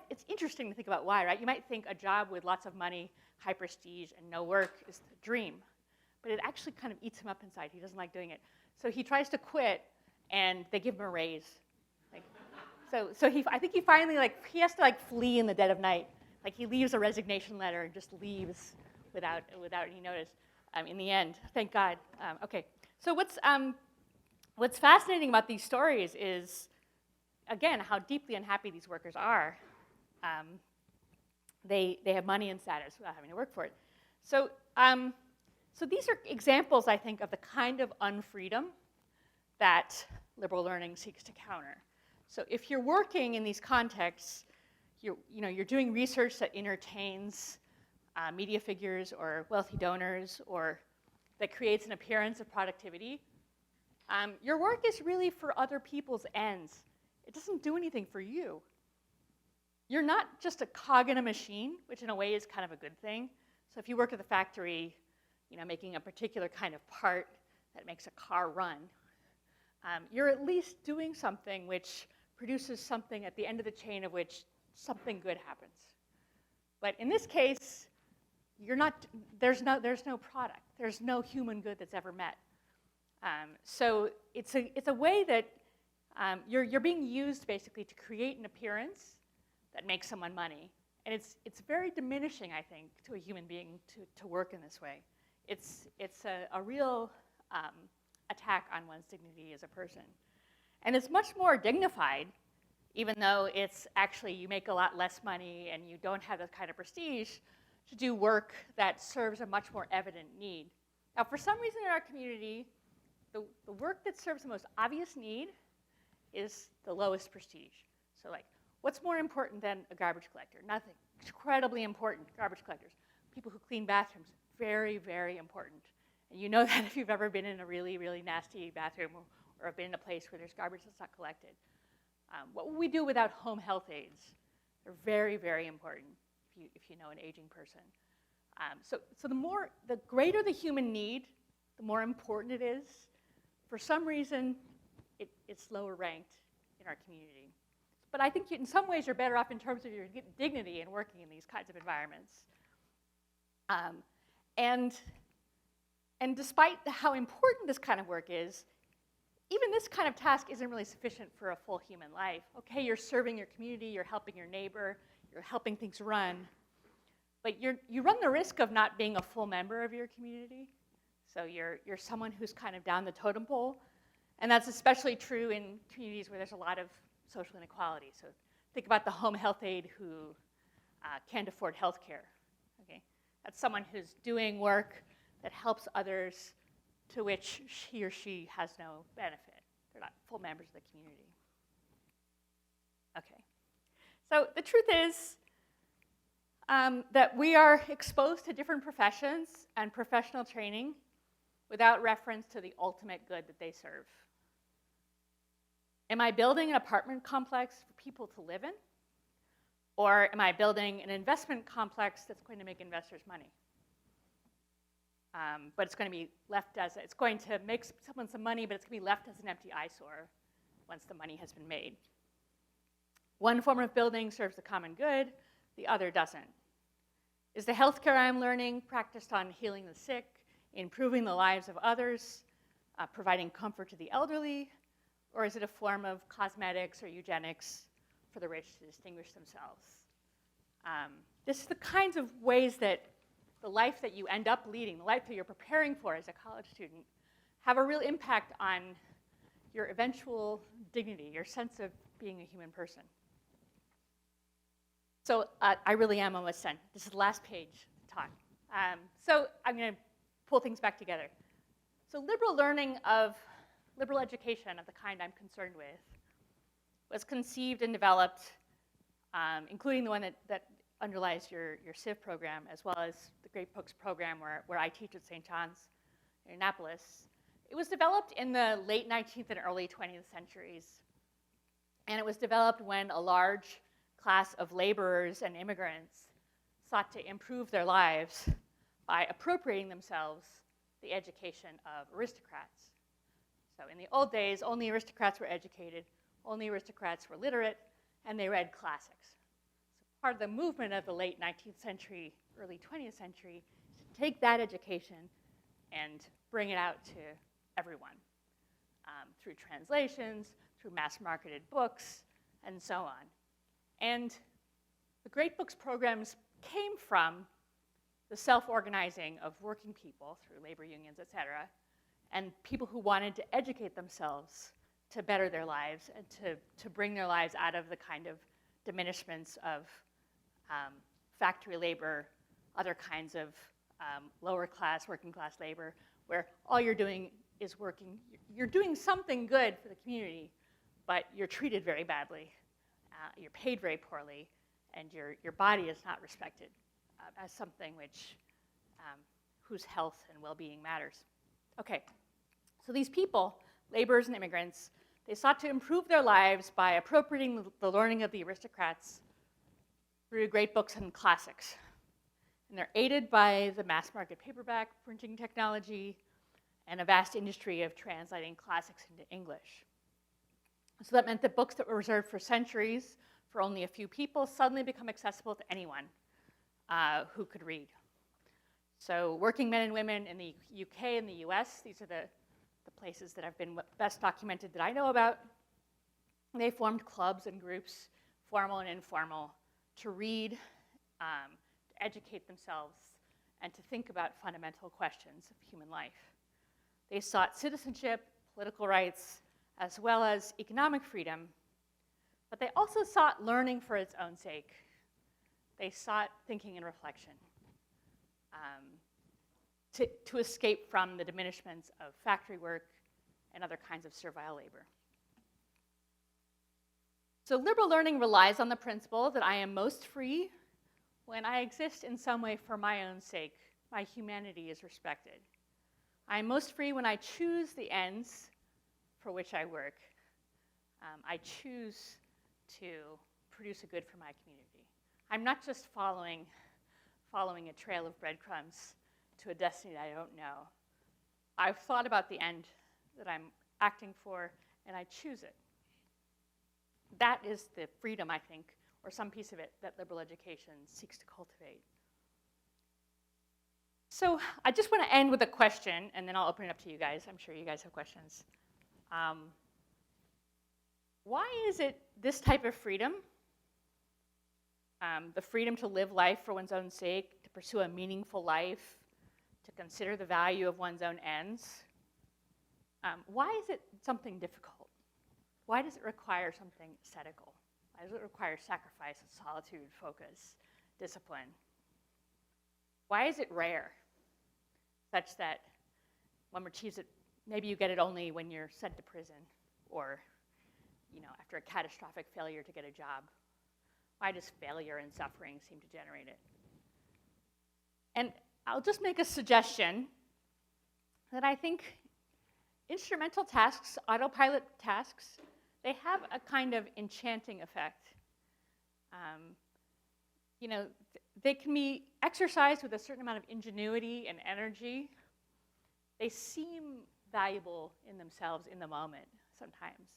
[SPEAKER 2] it's interesting to think about why, right? You might think a job with lots of money, high prestige, and no work is the dream. But it actually kind of eats him up inside. He doesn't like doing it. So he tries to quit, and they give him a raise. I think he finally, he has to, flee in the dead of night. He leaves a resignation letter and just leaves without any notice in the end. Thank God. Okay, so What's fascinating about these stories is, again, how deeply unhappy these workers are. They have money and status without having to work for it. So, so these are examples, I think, of the kind of unfreedom that liberal learning seeks to counter. So if you're working in these contexts, you're doing research that entertains media figures or wealthy donors, or that creates an appearance of productivity, your work is really for other people's ends. It doesn't do anything for you. You're not just a cog in a machine, which in a way is kind of a good thing. So if you work at the factory, making a particular kind of part that makes a car run, you're at least doing something which produces something at the end of the chain of which something good happens. But in this case, there's no product. There's no human good that's ever met. So it's a way that you're being used basically to create an appearance that makes someone money. And it's very diminishing, I think, to a human being to work in this way. It's a real attack on one's dignity as a person. And it's much more dignified, even though it's actually, you make a lot less money and you don't have the kind of prestige to do work that serves a much more evident need. Now, for some reason in our community, the work that serves the most obvious need is the lowest prestige. So like, what's more important than a garbage collector? Nothing. Incredibly important, garbage collectors. People who clean bathrooms, very, very important. And you know that if you've ever been in a really, really nasty bathroom or have been in a place where there's garbage that's not collected. What would we do without home health aides? They're very, very important if you know an aging person. So the greater the human need, the more important it is. For some reason, it's lower ranked in our community. But I think in some ways you're better off in terms of your dignity in working in these kinds of environments. And despite how important this kind of work is, even this kind of task isn't really sufficient for a full human life. Okay, you're serving your community, you're helping your neighbor, you're helping things run, but you run the risk of not being a full member of your community. So you're someone who's kind of down the totem pole, and that's especially true in communities where there's a lot of social inequality. So think about the home health aide who can't afford health care. Okay? That's someone who's doing work that helps others to which he or she has no benefit. They're not full members of the community. Okay. So the truth is that we are exposed to different professions and professional training without reference to the ultimate good that they serve. Am I building an apartment complex for people to live in? Or am I building an investment complex that's going to make investors money? But it's going to be left as, it's going to make someone some money, but it's going to be left as an empty eyesore once the money has been made. One form of building serves the common good, the other doesn't. Is the healthcare I'm learning practiced on healing the sick, improving the lives of others, providing comfort to the elderly, or is it a form of cosmetics or eugenics for the rich to distinguish themselves? This is the kinds of ways that the life that you end up leading, the life that you're preparing for as a college student, have a real impact on your eventual dignity, your sense of being a human person. So I really am almost done. This is the last page of the talk. So I'm going to pull things back together. So liberal education of the kind I'm concerned with was conceived and developed, including the one that underlies your Civ program, as well as the Great Books program where I teach at St. John's in Annapolis. It was developed in the late 19th and early 20th centuries. And it was developed when a large class of laborers and immigrants sought to improve their lives by appropriating themselves the education of aristocrats. So in the old days, only aristocrats were educated, only aristocrats were literate, and they read classics. So part of the movement of the late 19th century, early 20th century, is to take that education and bring it out to everyone through translations, through mass-marketed books, and so on. And the Great Books programs came from the self-organizing of working people through labor unions, et cetera, and people who wanted to educate themselves to better their lives and to bring their lives out of the kind of diminishments of factory labor, other kinds of lower class, working class labor, where all you're doing is working. You're doing something good for the community, but you're treated very badly. You're paid very poorly, and your body is not respected as something whose health and well-being matters. Okay, so these people, laborers and immigrants, they sought to improve their lives by appropriating the learning of the aristocrats through great books and classics. And they're aided by the mass market paperback printing technology and a vast industry of translating classics into English. So that meant that books that were reserved for centuries for only a few people suddenly become accessible to anyone who could read. So working men and women in the UK and the US, these are the places that have been best documented that I know about, they formed clubs and groups, formal and informal, to read, to educate themselves, and to think about fundamental questions of human life. They sought citizenship, political rights, as well as economic freedom, but they also sought learning for its own sake. They sought thinking and reflection to escape from the diminishments of factory work and other kinds of servile labor. So liberal learning relies on the principle that I am most free when I exist in some way for my own sake. My humanity is respected. I am most free when I choose the ends for which I work. I choose to produce a good for my community. I'm not just following a trail of breadcrumbs to a destiny that I don't know. I've thought about the end that I'm acting for, and I choose it. That is the freedom, I think, or some piece of it, that liberal education seeks to cultivate. So I just want to end with a question, and then I'll open it up to you guys. I'm sure you guys have questions. Why is it this type of freedom, the freedom to live life for one's own sake, to pursue a meaningful life, to consider the value of one's own ends, why is it something difficult? Why does it require something ascetical? Why does it require sacrifice, solitude, focus, discipline? Why is it rare, such that one achieves it, maybe you get it only when you're sent to prison or after a catastrophic failure to get a job? Why does failure and suffering seem to generate it? And I'll just make a suggestion that I think instrumental tasks, autopilot tasks, they have a kind of enchanting effect. They can be exercised with a certain amount of ingenuity and energy. They seem valuable in themselves in the moment sometimes.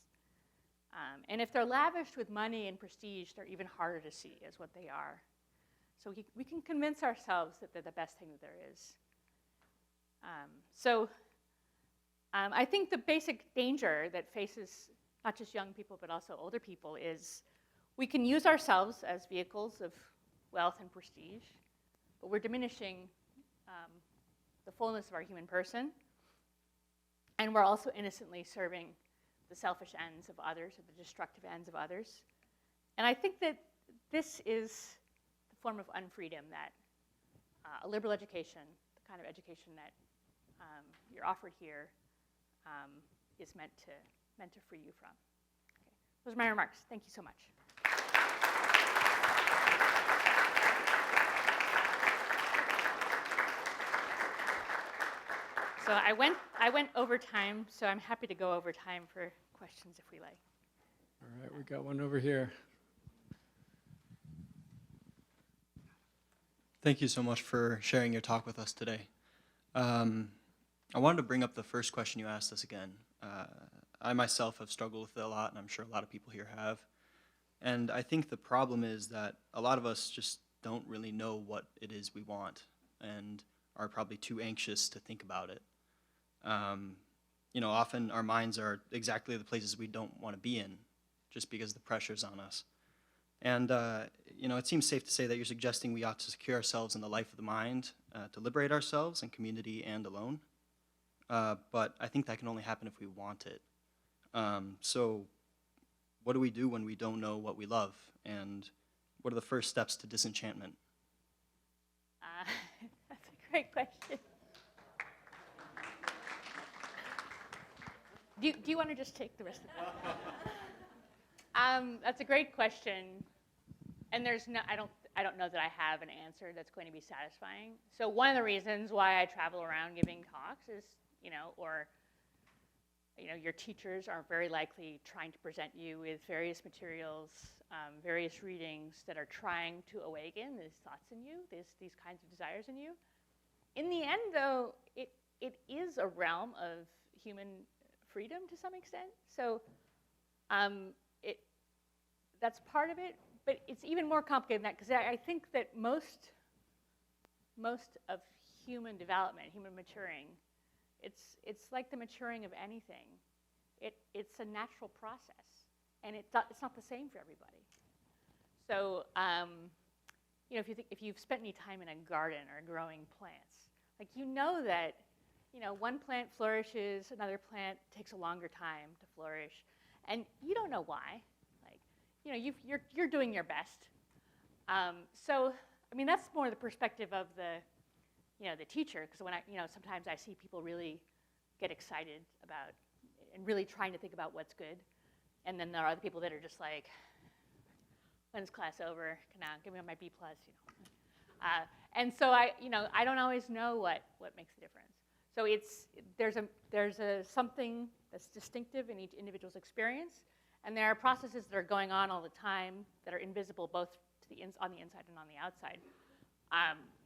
[SPEAKER 2] And if they're lavished with money and prestige, they're even harder to see as what they are. So we can convince ourselves that they're the best thing that there is. I think the basic danger that faces not just young people but also older people is we can use ourselves as vehicles of wealth and prestige, but we're diminishing the fullness of our human person, and we're also innocently serving the selfish ends of others or the destructive ends of others. And I think that this is the form of unfreedom that a liberal education, the kind of education that you're offered here, is meant to free you from. Okay. Those are my remarks. Thank you so much. So I went over time, so I'm happy to go over time for questions if we like.
[SPEAKER 1] All right, we got one over here.
[SPEAKER 3] Thank you so much for sharing your talk with us today. I wanted to bring up the first question you asked us again. I myself have struggled with it a lot, and I'm sure a lot of people here have. And I think the problem is that a lot of us just don't really know what it is we want and are probably too anxious to think about it. Often our minds are exactly the places we don't want to be in just because the pressure's on us. And, it seems safe to say that you're suggesting we ought to secure ourselves in the life of the mind to liberate ourselves in community and alone. but I think that can only happen if we want it. So what do we do when we don't know what we love? And what are the first steps to disenchantment?
[SPEAKER 2] That's a great question. Do you want to just take the rest of it? That's a great question, and I don't know that I have an answer that's going to be satisfying. So one of the reasons why I travel around giving talks is, your teachers are very likely trying to present you with various materials, various readings that are trying to awaken these thoughts in you, these kinds of desires in you. In the end, though, it is a realm of human freedom to some extent. So that's part of it, but it's even more complicated than that, because I think that most of human development, human maturing, it's like the maturing of anything. It's a natural process, and it's not the same for everybody. So if you've spent any time in a garden or growing plants, like that one plant flourishes, another plant takes a longer time to flourish, and you don't know why. You're doing your best. So that's more the perspective of the teacher, because when sometimes I see people really get excited about and really trying to think about what's good, and then there are other people that are just like, when's class over? Come on, give me my B+. And so I don't always know what makes the difference. So there's something that's distinctive in each individual's experience, and there are processes that are going on all the time that are invisible both on the inside and on the outside.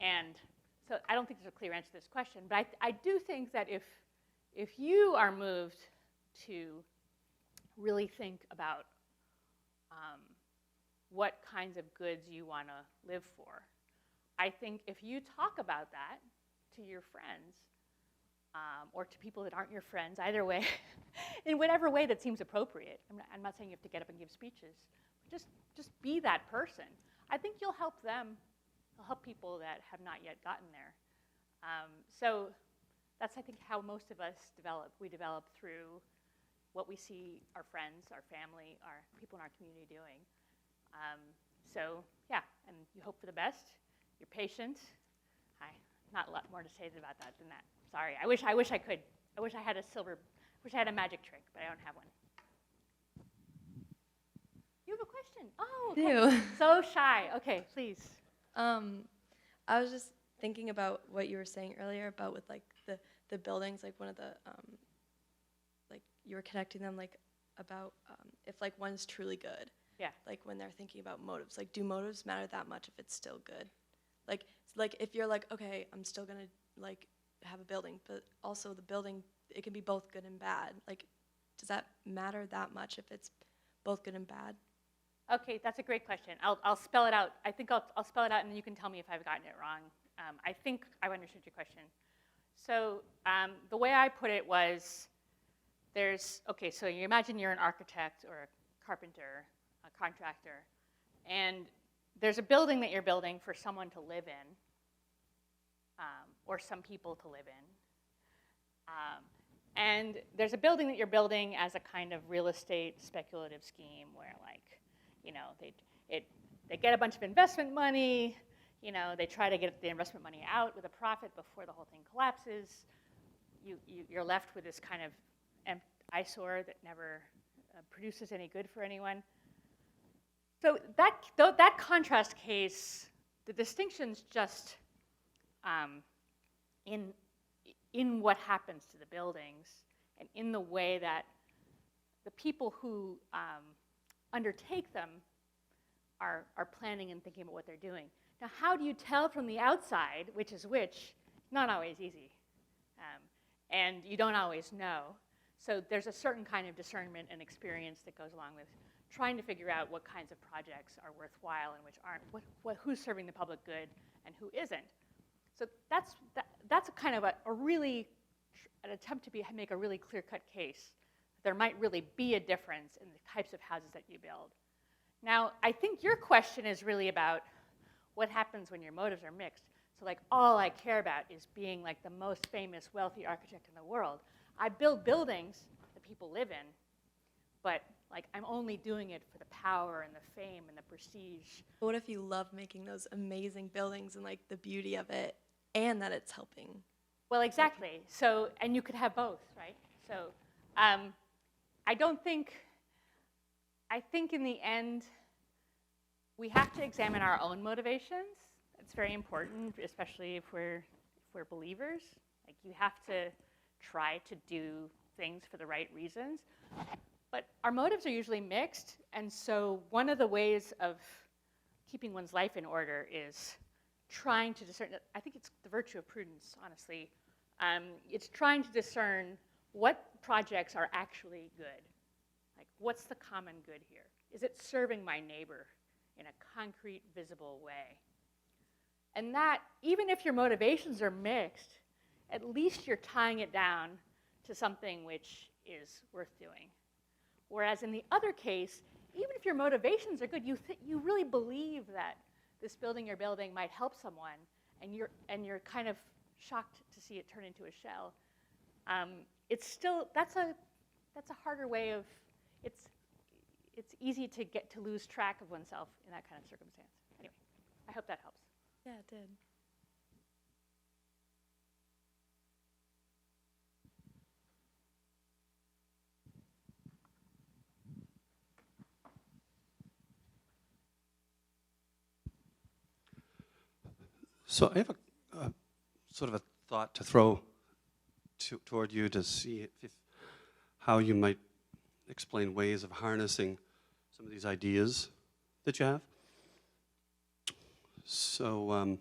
[SPEAKER 2] And so I don't think there's a clear answer to this question, but I do think that if you are moved to really think about what kinds of goods you want to live for, I think if you talk about that to your friends, or to people that aren't your friends, either way, in whatever way that seems appropriate. I'm not saying you have to get up and give speeches. Just be that person. I think you'll help them. You'll help people that have not yet gotten there. So that's, I think, how most of us develop. We develop through what we see our friends, our family, our people in our community doing. So yeah, and you hope for the best. You're patient. Not a lot more to say about that than that. Sorry, I wish I could. I wish I had a magic trick, but I don't have one. You have a question? Oh, okay.
[SPEAKER 4] I do.
[SPEAKER 2] So shy. Okay, please.
[SPEAKER 4] I was just thinking about what you were saying earlier about with the buildings, one of the you were connecting them about if one's truly good.
[SPEAKER 2] Yeah.
[SPEAKER 4] When they're thinking about motives, do motives matter that much if it's still good? If you're okay, I'm still gonna have a building, but also the building, it can be both good and bad. Does that matter that much if it's both good and bad?
[SPEAKER 2] Okay, that's a great question. I'll spell it out. I think I'll spell it out, and then you can tell me if I've gotten it wrong. I think I've understood your question. So the way I put it was, so you imagine you're an architect or a carpenter, a contractor, and there's a building that you're building for someone to live in, or some people to live in. And there's a building that you're building as a kind of real estate speculative scheme where they get a bunch of investment money, they try to get the investment money out with a profit before the whole thing collapses. You're left with this kind of eyesore that never produces any good for anyone. So that contrast case, the distinction's just in what happens to the buildings and in the way that the people who undertake them are planning and thinking about what they're doing. Now, how do you tell from the outside which is which? Not always easy. And you don't always know. So there's a certain kind of discernment and experience that goes along with trying to figure out what kinds of projects are worthwhile and which aren't, who's serving the public good and who isn't. So that's a kind of an attempt to make a really clear-cut case. There might really be a difference in the types of houses that you build. Now, I think your question is really about what happens when your motives are mixed. So like all I care about is being like the most famous, wealthy architect in the world. I build buildings that people live in, but like I'm only doing it for the power and the fame and the prestige.
[SPEAKER 4] But what if you love making those amazing buildings and like the beauty of it, and that it's helping?
[SPEAKER 2] Well, exactly. So, and you could have both, right? So, I think in the end, we have to examine our own motivations. It's very important, especially if we're believers. Like you have to try to do things for the right reasons. But our motives are usually mixed, and so one of the ways of keeping one's life in order is trying to discern. I think it's the virtue of prudence, honestly. It's trying to discern what projects are actually good. Like, what's the common good here? Is it serving my neighbor in a concrete, visible way? And that, even if your motivations are mixed, at least you're tying it down to something which is worth doing. Whereas in the other case, even if your motivations are good, you really believe that this building you're building might help someone, and you're kind of shocked to see it turn into a shell. It's still, that's a harder way of, it's easy to get to lose track of oneself in that kind of circumstance. Anyway, I hope that helps.
[SPEAKER 4] Yeah, it did.
[SPEAKER 5] So I have a sort of a thought to throw toward you to see how you might explain ways of harnessing some of these ideas that you have. So and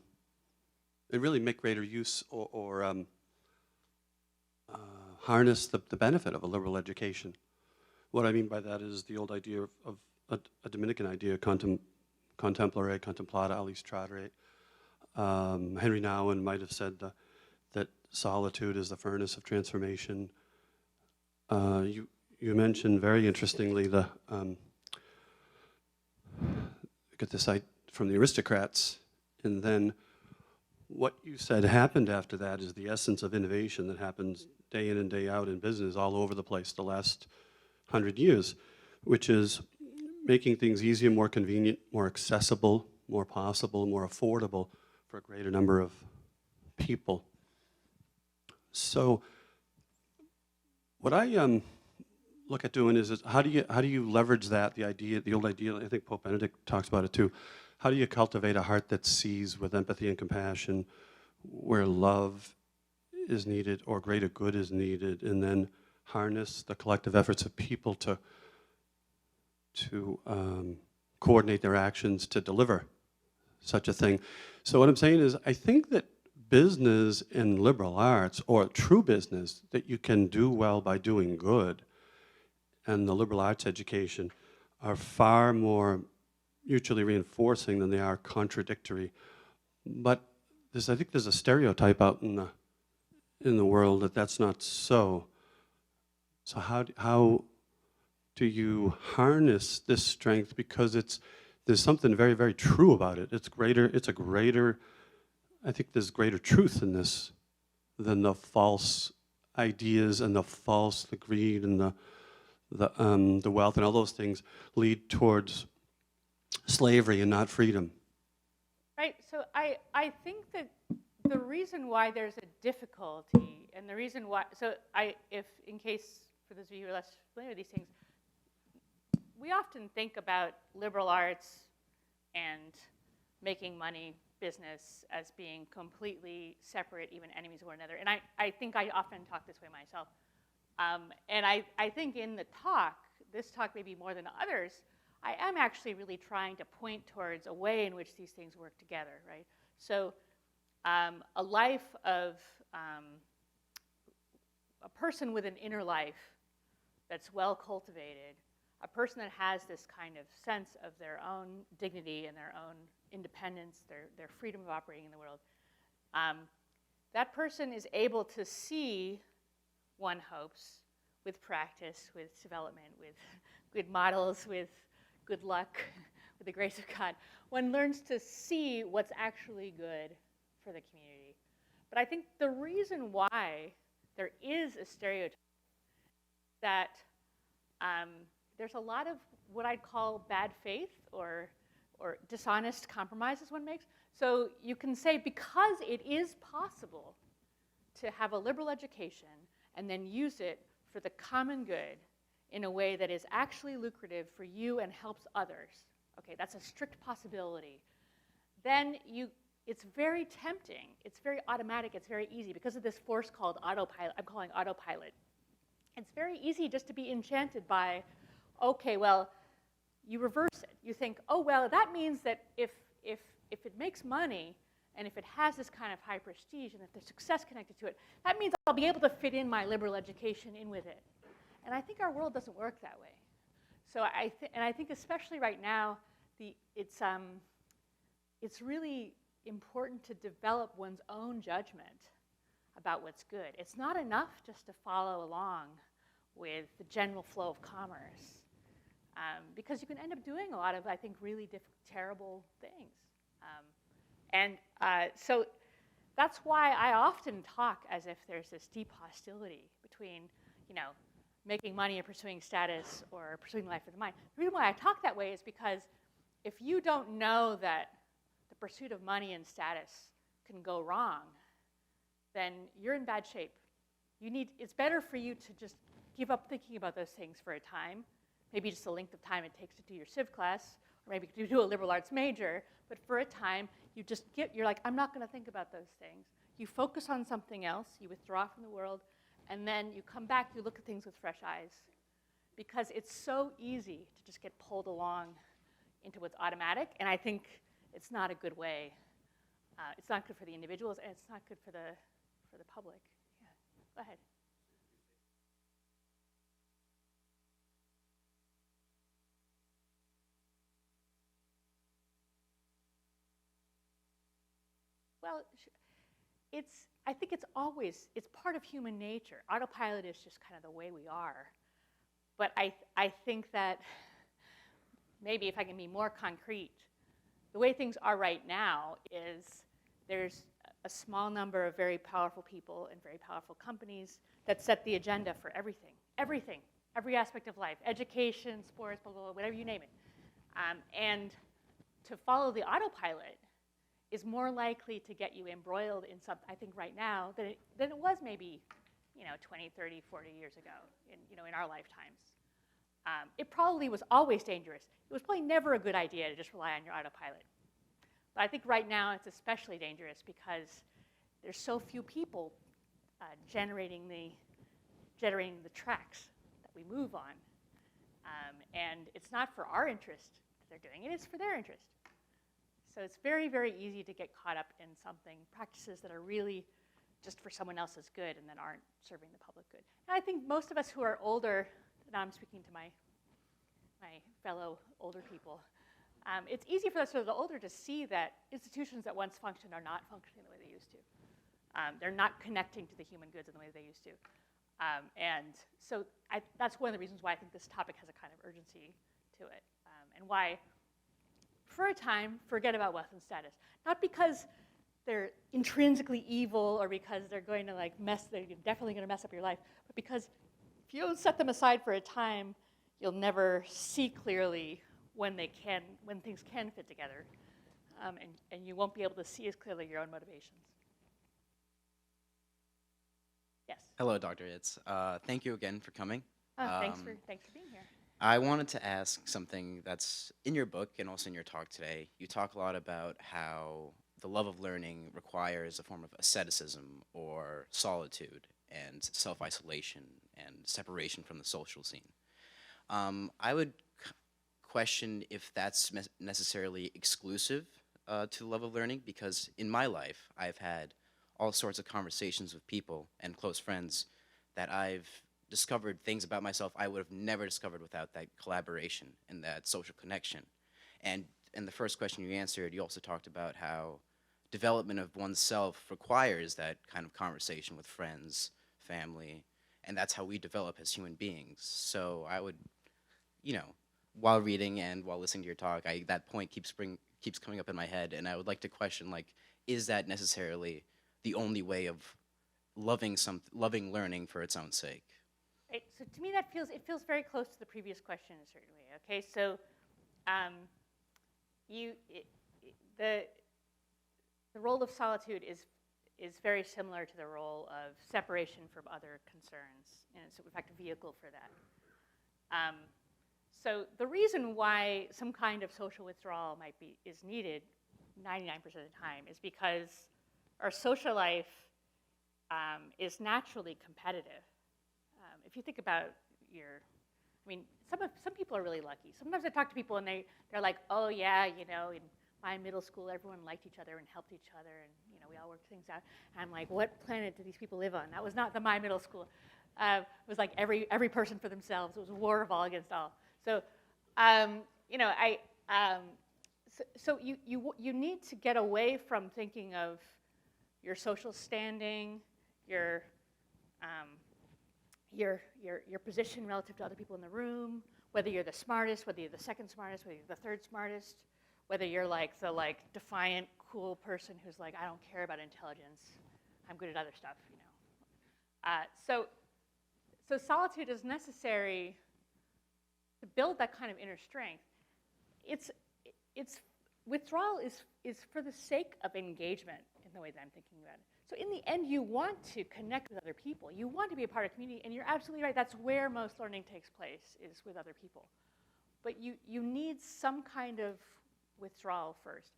[SPEAKER 5] really make greater use or harness the benefit of a liberal education. What I mean by that is the old idea of a Dominican idea, contemplare, contemplata, alis tradere. Henry Nouwen might have said that solitude is the furnace of transformation. You mentioned very interestingly get this from the aristocrats, and then what you said happened after that is the essence of innovation that happens day in and day out in business all over the place the last 100 years, which is making things easier, more convenient, more accessible, more possible, more affordable for a greater number of people. So what I look at doing is how do you leverage that, the old idea, I think Pope Benedict talks about it too. How do you cultivate a heart that sees with empathy and compassion where love is needed or greater good is needed, and then harness the collective efforts of people to coordinate their actions to deliver such a thing. So what I'm saying is I think that business and liberal arts, or true business that you can do well by doing good, and the liberal arts education are far more mutually reinforcing than they are contradictory. But I think there's a stereotype out in the world that that's not so. So how do you harness this strength? Because there's something very, very true about it. I think there's greater truth in this than the false ideas and the greed and the wealth and all those things lead towards slavery and not freedom.
[SPEAKER 2] Right, so I think that the reason why there's a difficulty, and the reason why, if in case, for those of you who are less familiar with these things, we often think about liberal arts and making money business as being completely separate, even enemies of one another. And I think I often talk this way myself. And I think in this talk maybe more than others, I am actually really trying to point towards a way in which these things work together, right? So a life of a person with an inner life that's well cultivated, a person that has this kind of sense of their own dignity and their own independence, their freedom of operating in the world, that person is able to see, one hopes, with practice, with development, with good models, with good luck, with the grace of God, one learns to see what's actually good for the community. But I think the reason why there is a stereotype that there's a lot of what I'd call bad faith or dishonest compromises one makes. So you can say because it is possible to have a liberal education and then use it for the common good in a way that is actually lucrative for you and helps others, okay, that's a strict possibility, then it's very tempting, it's very automatic, it's very easy because of this force called autopilot, I'm calling autopilot. It's very easy just to be enchanted by, okay, well, you reverse it. You think, oh, well, that means that if it makes money and if it has this kind of high prestige and if there's success connected to it, that means I'll be able to fit in my liberal education in with it. And I think our world doesn't work that way. So I think especially right now, it's really important to develop one's own judgment about what's good. It's not enough just to follow along with the general flow of commerce, because you can end up doing a lot of, I think, really terrible things. So that's why I often talk as if there's this deep hostility between, making money or pursuing status or pursuing life of the mind. The reason why I talk that way is because if you don't know that the pursuit of money and status can go wrong, then you're in bad shape. It's better for you to just give up thinking about those things for a time, maybe just the length of time it takes to do your civ class, or maybe to do a liberal arts major, but for a time, you're like, I'm not gonna think about those things. You focus on something else, you withdraw from the world, and then you come back, you look at things with fresh eyes. Because it's so easy to just get pulled along into what's automatic, and I think it's not a good way. It's not good for the individuals, and it's not good for the public. Yeah, go ahead. Well, I think it's part of human nature. Autopilot is just kind of the way we are. But I think that maybe if I can be more concrete, the way things are right now is there's a small number of very powerful people and very powerful companies that set the agenda for everything, every aspect of life, education, sports, blah, blah, blah, whatever you name it. And to follow the autopilot is more likely to get you embroiled in something, I think right now, than it was maybe 20, 30, 40 years ago in our lifetimes. It probably was always dangerous. It was probably never a good idea to just rely on your autopilot. But I think right now it's especially dangerous because there's so few people generating the tracks that we move on. And it's not for our interest that they're doing it, it's for their interest. So it's very, very easy to get caught up in practices that are really just for someone else's good and that aren't serving the public good. And I think most of us who are older, now I'm speaking to my fellow older people, it's easy for us who are older to see that institutions that once functioned are not functioning the way they used to. They're not connecting to the human goods in the way they used to. And so that's one of the reasons why I think this topic has a kind of urgency to it, and why, for a time, forget about wealth and status. Not because they're intrinsically evil or because they're going to they're definitely going to mess up your life, but because if you don't set them aside for a time, you'll never see clearly when things can fit together, and you won't be able to see as clearly your own motivations. Yes.
[SPEAKER 6] Hello, Dr. Hitz. Thank you again for coming.
[SPEAKER 2] Thanks for being here.
[SPEAKER 6] I wanted to ask something that's in your book and also in your talk today. You talk a lot about how the love of learning requires a form of asceticism or solitude and self-isolation and separation from the social scene. I would question if that's necessarily exclusive to the love of learning, because in my life, I've had all sorts of conversations with people and close friends that I've discovered things about myself I would have never discovered without that collaboration and that social connection. And in the first question you answered, you also talked about how development of oneself requires that kind of conversation with friends, family, and that's how we develop as human beings. So I would, while reading and while listening to your talk, that point keeps coming up in my head, and I would like to question, is that necessarily the only way of loving learning for its own sake?
[SPEAKER 2] Right. So to me, it feels very close to the previous question in a certain way. Okay, so the role of solitude is very similar to the role of separation from other concerns, and it's in fact a vehicle for that. So the reason why some kind of social withdrawal is needed 99% of the time is because our social life is naturally competitive. If you think about some people are really lucky. Sometimes I talk to people and they're like, oh yeah, in my middle school, everyone liked each other and helped each other, and we all worked things out. And I'm like, what planet do these people live on? That was not my middle school. It was like every person for themselves. It was a war of all against all. So, so you need to get away from thinking of your social standing, your position relative to other people in the room, whether you're the smartest, whether you're the second smartest, whether you're the third smartest, whether you're like the defiant, cool person who's like, I don't care about intelligence, I'm good at other stuff, So solitude is necessary to build that kind of inner strength. Withdrawal is for the sake of engagement in the way that I'm thinking about it. So in the end, you want to connect with other people. You want to be a part of a community, and you're absolutely right. That's where most learning takes place, is with other people. But you need some kind of withdrawal first.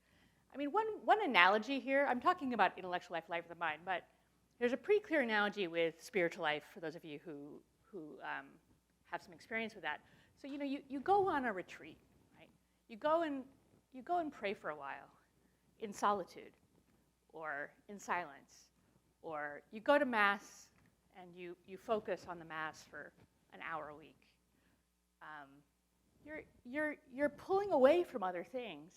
[SPEAKER 2] I mean, one analogy here, I'm talking about intellectual life, life of the mind, but there's a pretty clear analogy with spiritual life for those of you who have some experience with that. So you go on a retreat, right? You go and pray for a while in solitude or in silence, or you go to Mass and you focus on the Mass for an hour a week. You're pulling away from other things,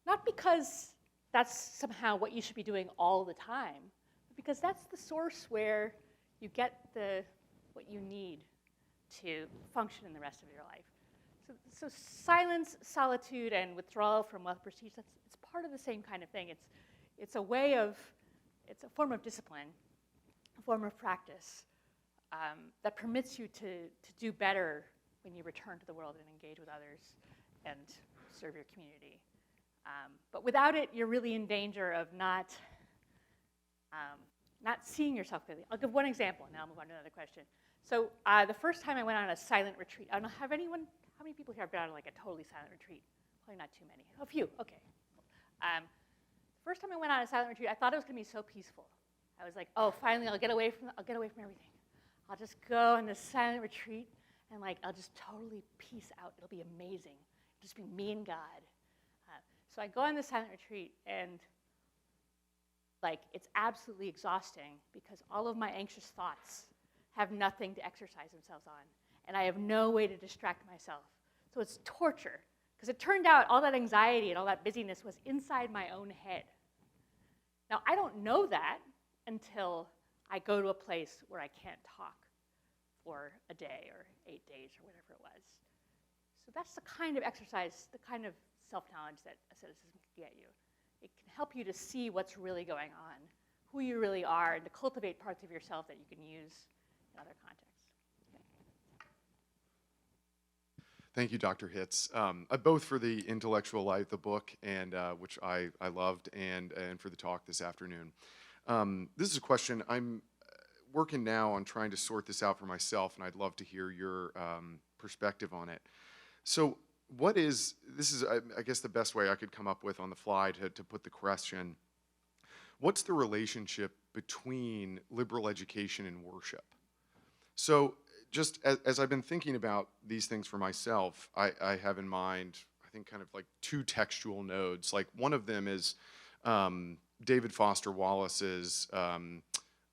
[SPEAKER 2] not because that's somehow what you should be doing all the time, but because that's the source where you get what you need to function in the rest of your life. So silence, solitude, and withdrawal from wealth prestige, it's part of the same kind of thing. It's a form of discipline, a form of practice that permits you to do better when you return to the world and engage with others and serve your community. But without it, you're really in danger of not seeing yourself clearly. I'll give one example, and then I'll move on to another question. So the first time I went on a silent retreat, I don't know, how many people here have been on like a totally silent retreat? Probably not too many. A few, okay. First time I went on a silent retreat, I thought it was going to be so peaceful. I was like, oh, finally, I'll get away from everything. I'll just go on this silent retreat, and I'll just totally peace out. It'll be amazing. It'll just be me and God. So I go on this silent retreat, and it's absolutely exhausting because all of my anxious thoughts have nothing to exercise themselves on, and I have no way to distract myself. So it's torture, because it turned out all that anxiety and all that busyness was inside my own head. Now, I don't know that until I go to a place where I can't talk for a day or 8 days or whatever it was. So that's the kind of exercise, the kind of self-knowledge that asceticism can get you. It can help you to see what's really going on, who you really are, and to cultivate parts of yourself that you can use in other contexts.
[SPEAKER 7] Thank you, Dr. Hitz, both for the intellectual life, the book, and which I loved, and for the talk this afternoon. This is a question I'm working now on trying to sort this out for myself, and I'd love to hear your perspective on it. So this is, I guess, the best way I could come up with on the fly to put the question. What's the relationship between liberal education and worship? So just as I've been thinking about these things for myself, I have in mind, I think, kind of like two textual nodes. Like one of them is David Foster Wallace's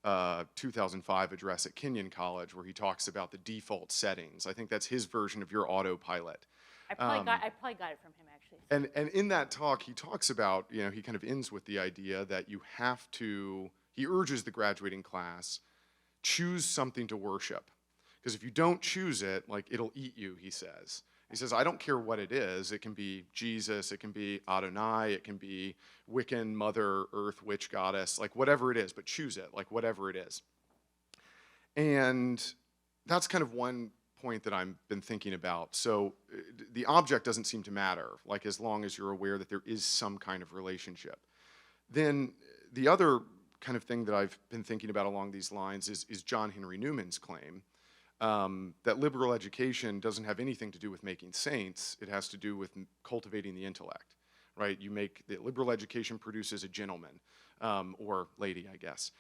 [SPEAKER 7] 2005 address at Kenyon College, where he talks about the default settings. I think that's his version of your autopilot.
[SPEAKER 2] I probably got it from him, actually.
[SPEAKER 7] And in that talk, he talks about, he kind of ends with the idea that you have to, he urges the graduating class, choose something to worship. Because if you don't choose it, it'll eat you, he says. He says, I don't care what it is. It can be Jesus, it can be Adonai, it can be Wiccan, Mother, Earth, Witch, Goddess, like whatever it is, but choose it, like whatever it is. And that's kind of one point that I've been thinking about. So the object doesn't seem to matter, like as long as you're aware that there is some kind of relationship. Then the other kind of thing that I've been thinking about along these lines is John Henry Newman's claim that liberal education doesn't have anything to do with making saints. It has to do with cultivating the intellect, right? The liberal education produces a gentleman, or lady, I guess.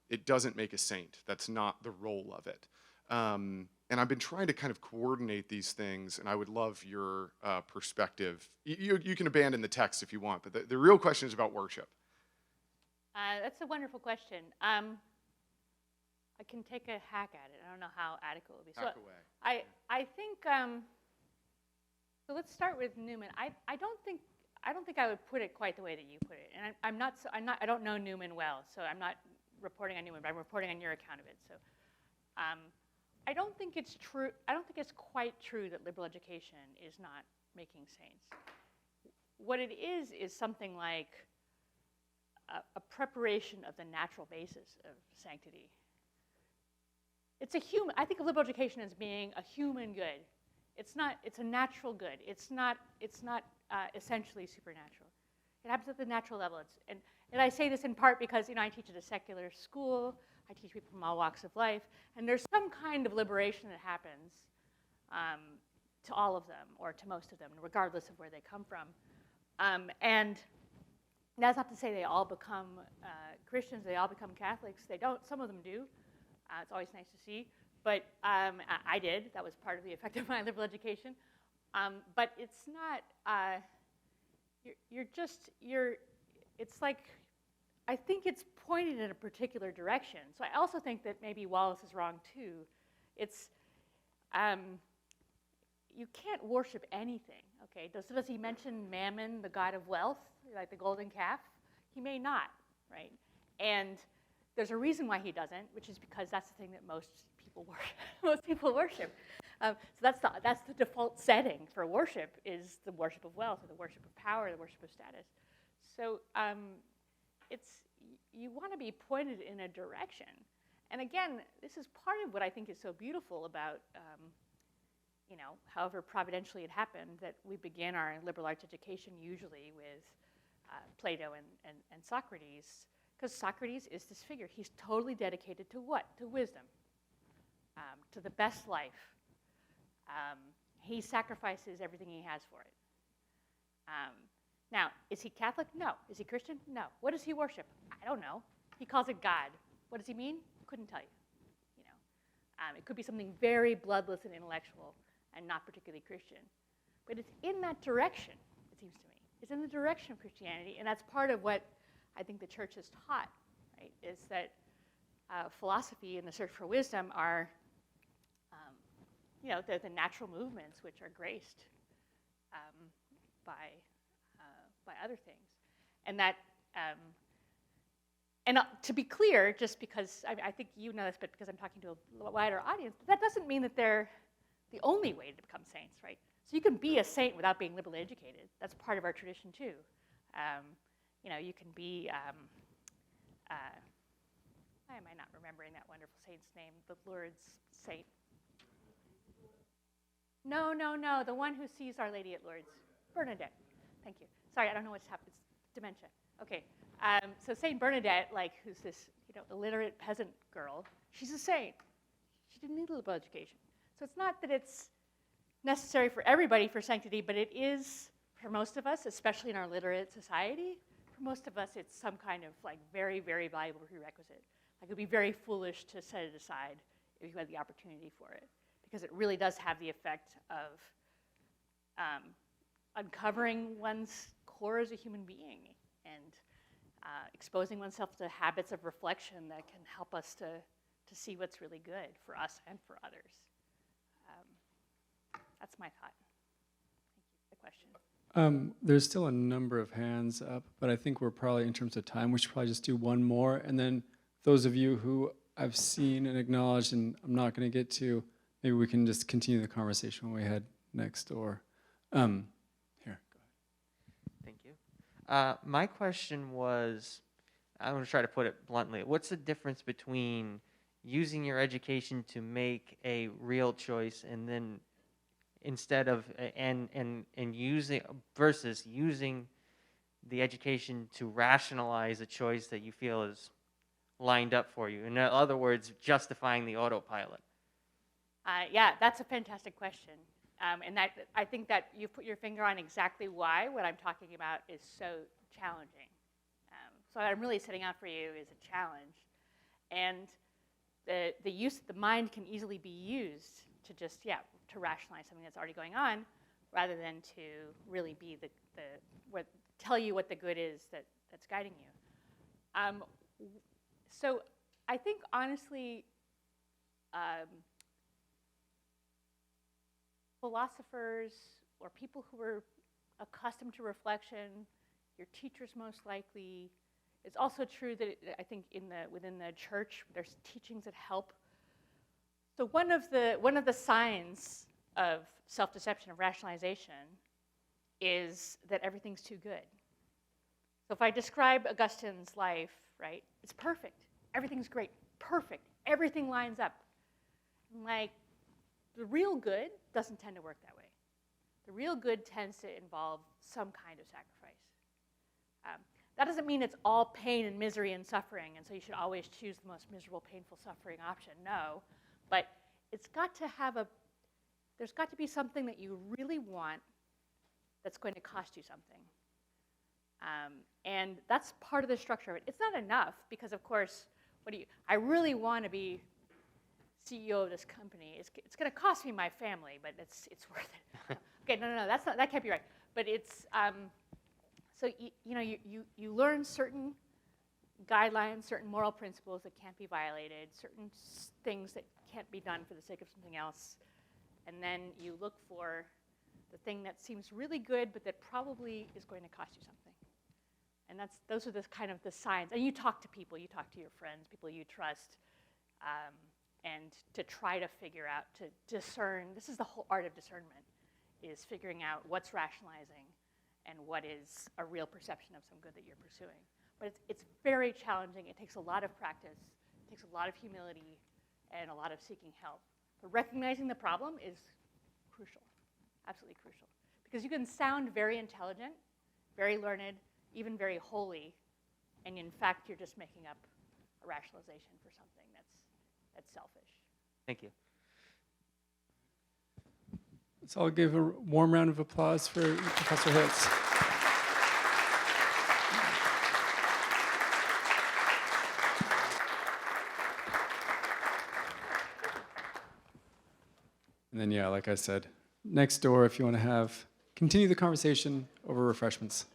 [SPEAKER 7] It doesn't make a saint. That's not the role of it. And I've been trying to kind of coordinate these things, and I would love your perspective. You can abandon the text if you want, but the real question is about worship.
[SPEAKER 2] That's a wonderful question. I can take a hack at it. I don't know how adequate it will be.
[SPEAKER 7] Hack
[SPEAKER 2] so
[SPEAKER 7] away.
[SPEAKER 2] I think, so let's start with Newman. I don't think I would put it quite the way that you put it. And I don't know Newman well, so I'm not reporting on Newman, but I'm reporting on your account of it. So I don't think it's true. I don't think it's quite true that liberal education is not making saints. What it is something like a preparation of the natural basis of sanctity. It's a human. I think of liberal education as being a human good. It's not. It's a natural good. It's not essentially supernatural. It happens at the natural level. And I say this in part because I teach at a secular school. I teach people from all walks of life, and there's some kind of liberation that happens to all of them, or to most of them, regardless of where they come from. And that's not to say they all become Christians, they all become Catholics. They don't. Some of them do. It's always nice to see. But I did. That was part of the effect of my liberal education. But it's not, it's like, I think it's pointed in a particular direction. So I also think that maybe Wallace is wrong too. It's, you can't worship anything, okay? Does he mention Mammon, the god of wealth, like the golden calf? He may not, right? And there's a reason why he doesn't, which is because that's the thing that most people worship. So that's the default setting for worship, is the worship of wealth, or the worship of power, the worship of status. So you want to be pointed in a direction. And again, this is part of what I think is so beautiful about, however providentially it happened, that we began our liberal arts education usually with Plato and Socrates, because Socrates is this figure. He's totally dedicated to what? To wisdom, to the best life. He sacrifices everything he has for it. Now, is he Catholic? No. Is he Christian? No. What does he worship? I don't know. He calls it God. What does he mean? Couldn't tell you. It could be something very bloodless and intellectual and not particularly Christian. But it's in that direction, it seems to me. It's in the direction of Christianity, and that's part of what I think the church has taught, right, is that philosophy and the search for wisdom are, they're the natural movements which are graced by other things. And that, and to be clear, just because, I think you know this, but because I'm talking to a wider audience, that doesn't mean that they're the only way to become saints, right? So you can be a saint without being liberally educated. That's part of our tradition too. You can be, why am I not remembering that wonderful saint's name? The Lourdes saint. No, the one who sees Our Lady at Lourdes. Bernadette. Thank you. Sorry, I don't know what's happened. It's dementia. Okay. So Saint Bernadette, who's this, illiterate peasant girl, she's a saint. She didn't need a liberal education. So it's not that it's necessary for everybody for sanctity, but it is for most of us, especially in our literate society. For most of us, it's some kind of very, very valuable prerequisite. It would be very foolish to set it aside if you had the opportunity for it, because it really does have the effect of uncovering one's core as a human being and exposing oneself to habits of reflection that can help us to see what's really good for us and for others. That's my thought. Thank you for the question.
[SPEAKER 1] There's still a number of hands up, but I think we're probably, in terms of time, we should probably just do one more. And then those of you who I've seen and acknowledged and I'm not going to get to, maybe we can just continue the conversation when we head next door. Here, go ahead.
[SPEAKER 8] Thank you. My question was, I'm going to try to put it bluntly. What's the difference between using your education to make a real choice and then instead of and using versus using the education to rationalize a choice that you feel is lined up for you? In other words, justifying the autopilot.
[SPEAKER 2] Yeah, that's a fantastic question. And that I think that you put your finger on exactly why what I'm talking about is so challenging. So what I'm really setting out for you is a challenge. And the mind can easily be used to just, to rationalize something that's already going on rather than to really be tell you what the good is that's guiding you. So I think honestly, philosophers or people who are accustomed to reflection, your teachers most likely. It's also true that I think within the church there's teachings that help. So one of the signs of self-deception, of rationalization, is that everything's too good. So if I describe Augustine's life, right, it's perfect. Everything's great, perfect. Everything lines up. Like, the real good doesn't tend to work that way. The real good tends to involve some kind of sacrifice. That doesn't mean it's all pain and misery and suffering, and so you should always choose the most miserable, painful, suffering option. No, but it's got to have there's got to be something that you really want that's going to cost you something. And that's part of the structure of it. It's not enough because, of course, I really want to be CEO of this company. It's going to cost me my family, but it's worth it. Okay, no, that can't be right. But it's so you learn certain guidelines, certain moral principles that can't be violated, certain things that can't be done for the sake of something else, and then you look for the thing that seems really good, but that probably is going to cost you something. And those are the kind of the signs. And you talk to people, you talk to your friends, people you trust, and to try to figure out, to discern. This is the whole art of discernment, is figuring out what's rationalizing and what is a real perception of some good that you're pursuing. But it's very challenging. It takes a lot of practice. It takes a lot of humility and a lot of seeking help. But recognizing the problem is crucial, absolutely crucial. Because you can sound very intelligent, very learned, even very holy, and in fact, you're just making up a rationalization for something that's selfish.
[SPEAKER 8] Thank you.
[SPEAKER 1] Let's all give a warm round of applause for Professor Hitz. And then, like I said, next door if you want to continue the conversation over refreshments.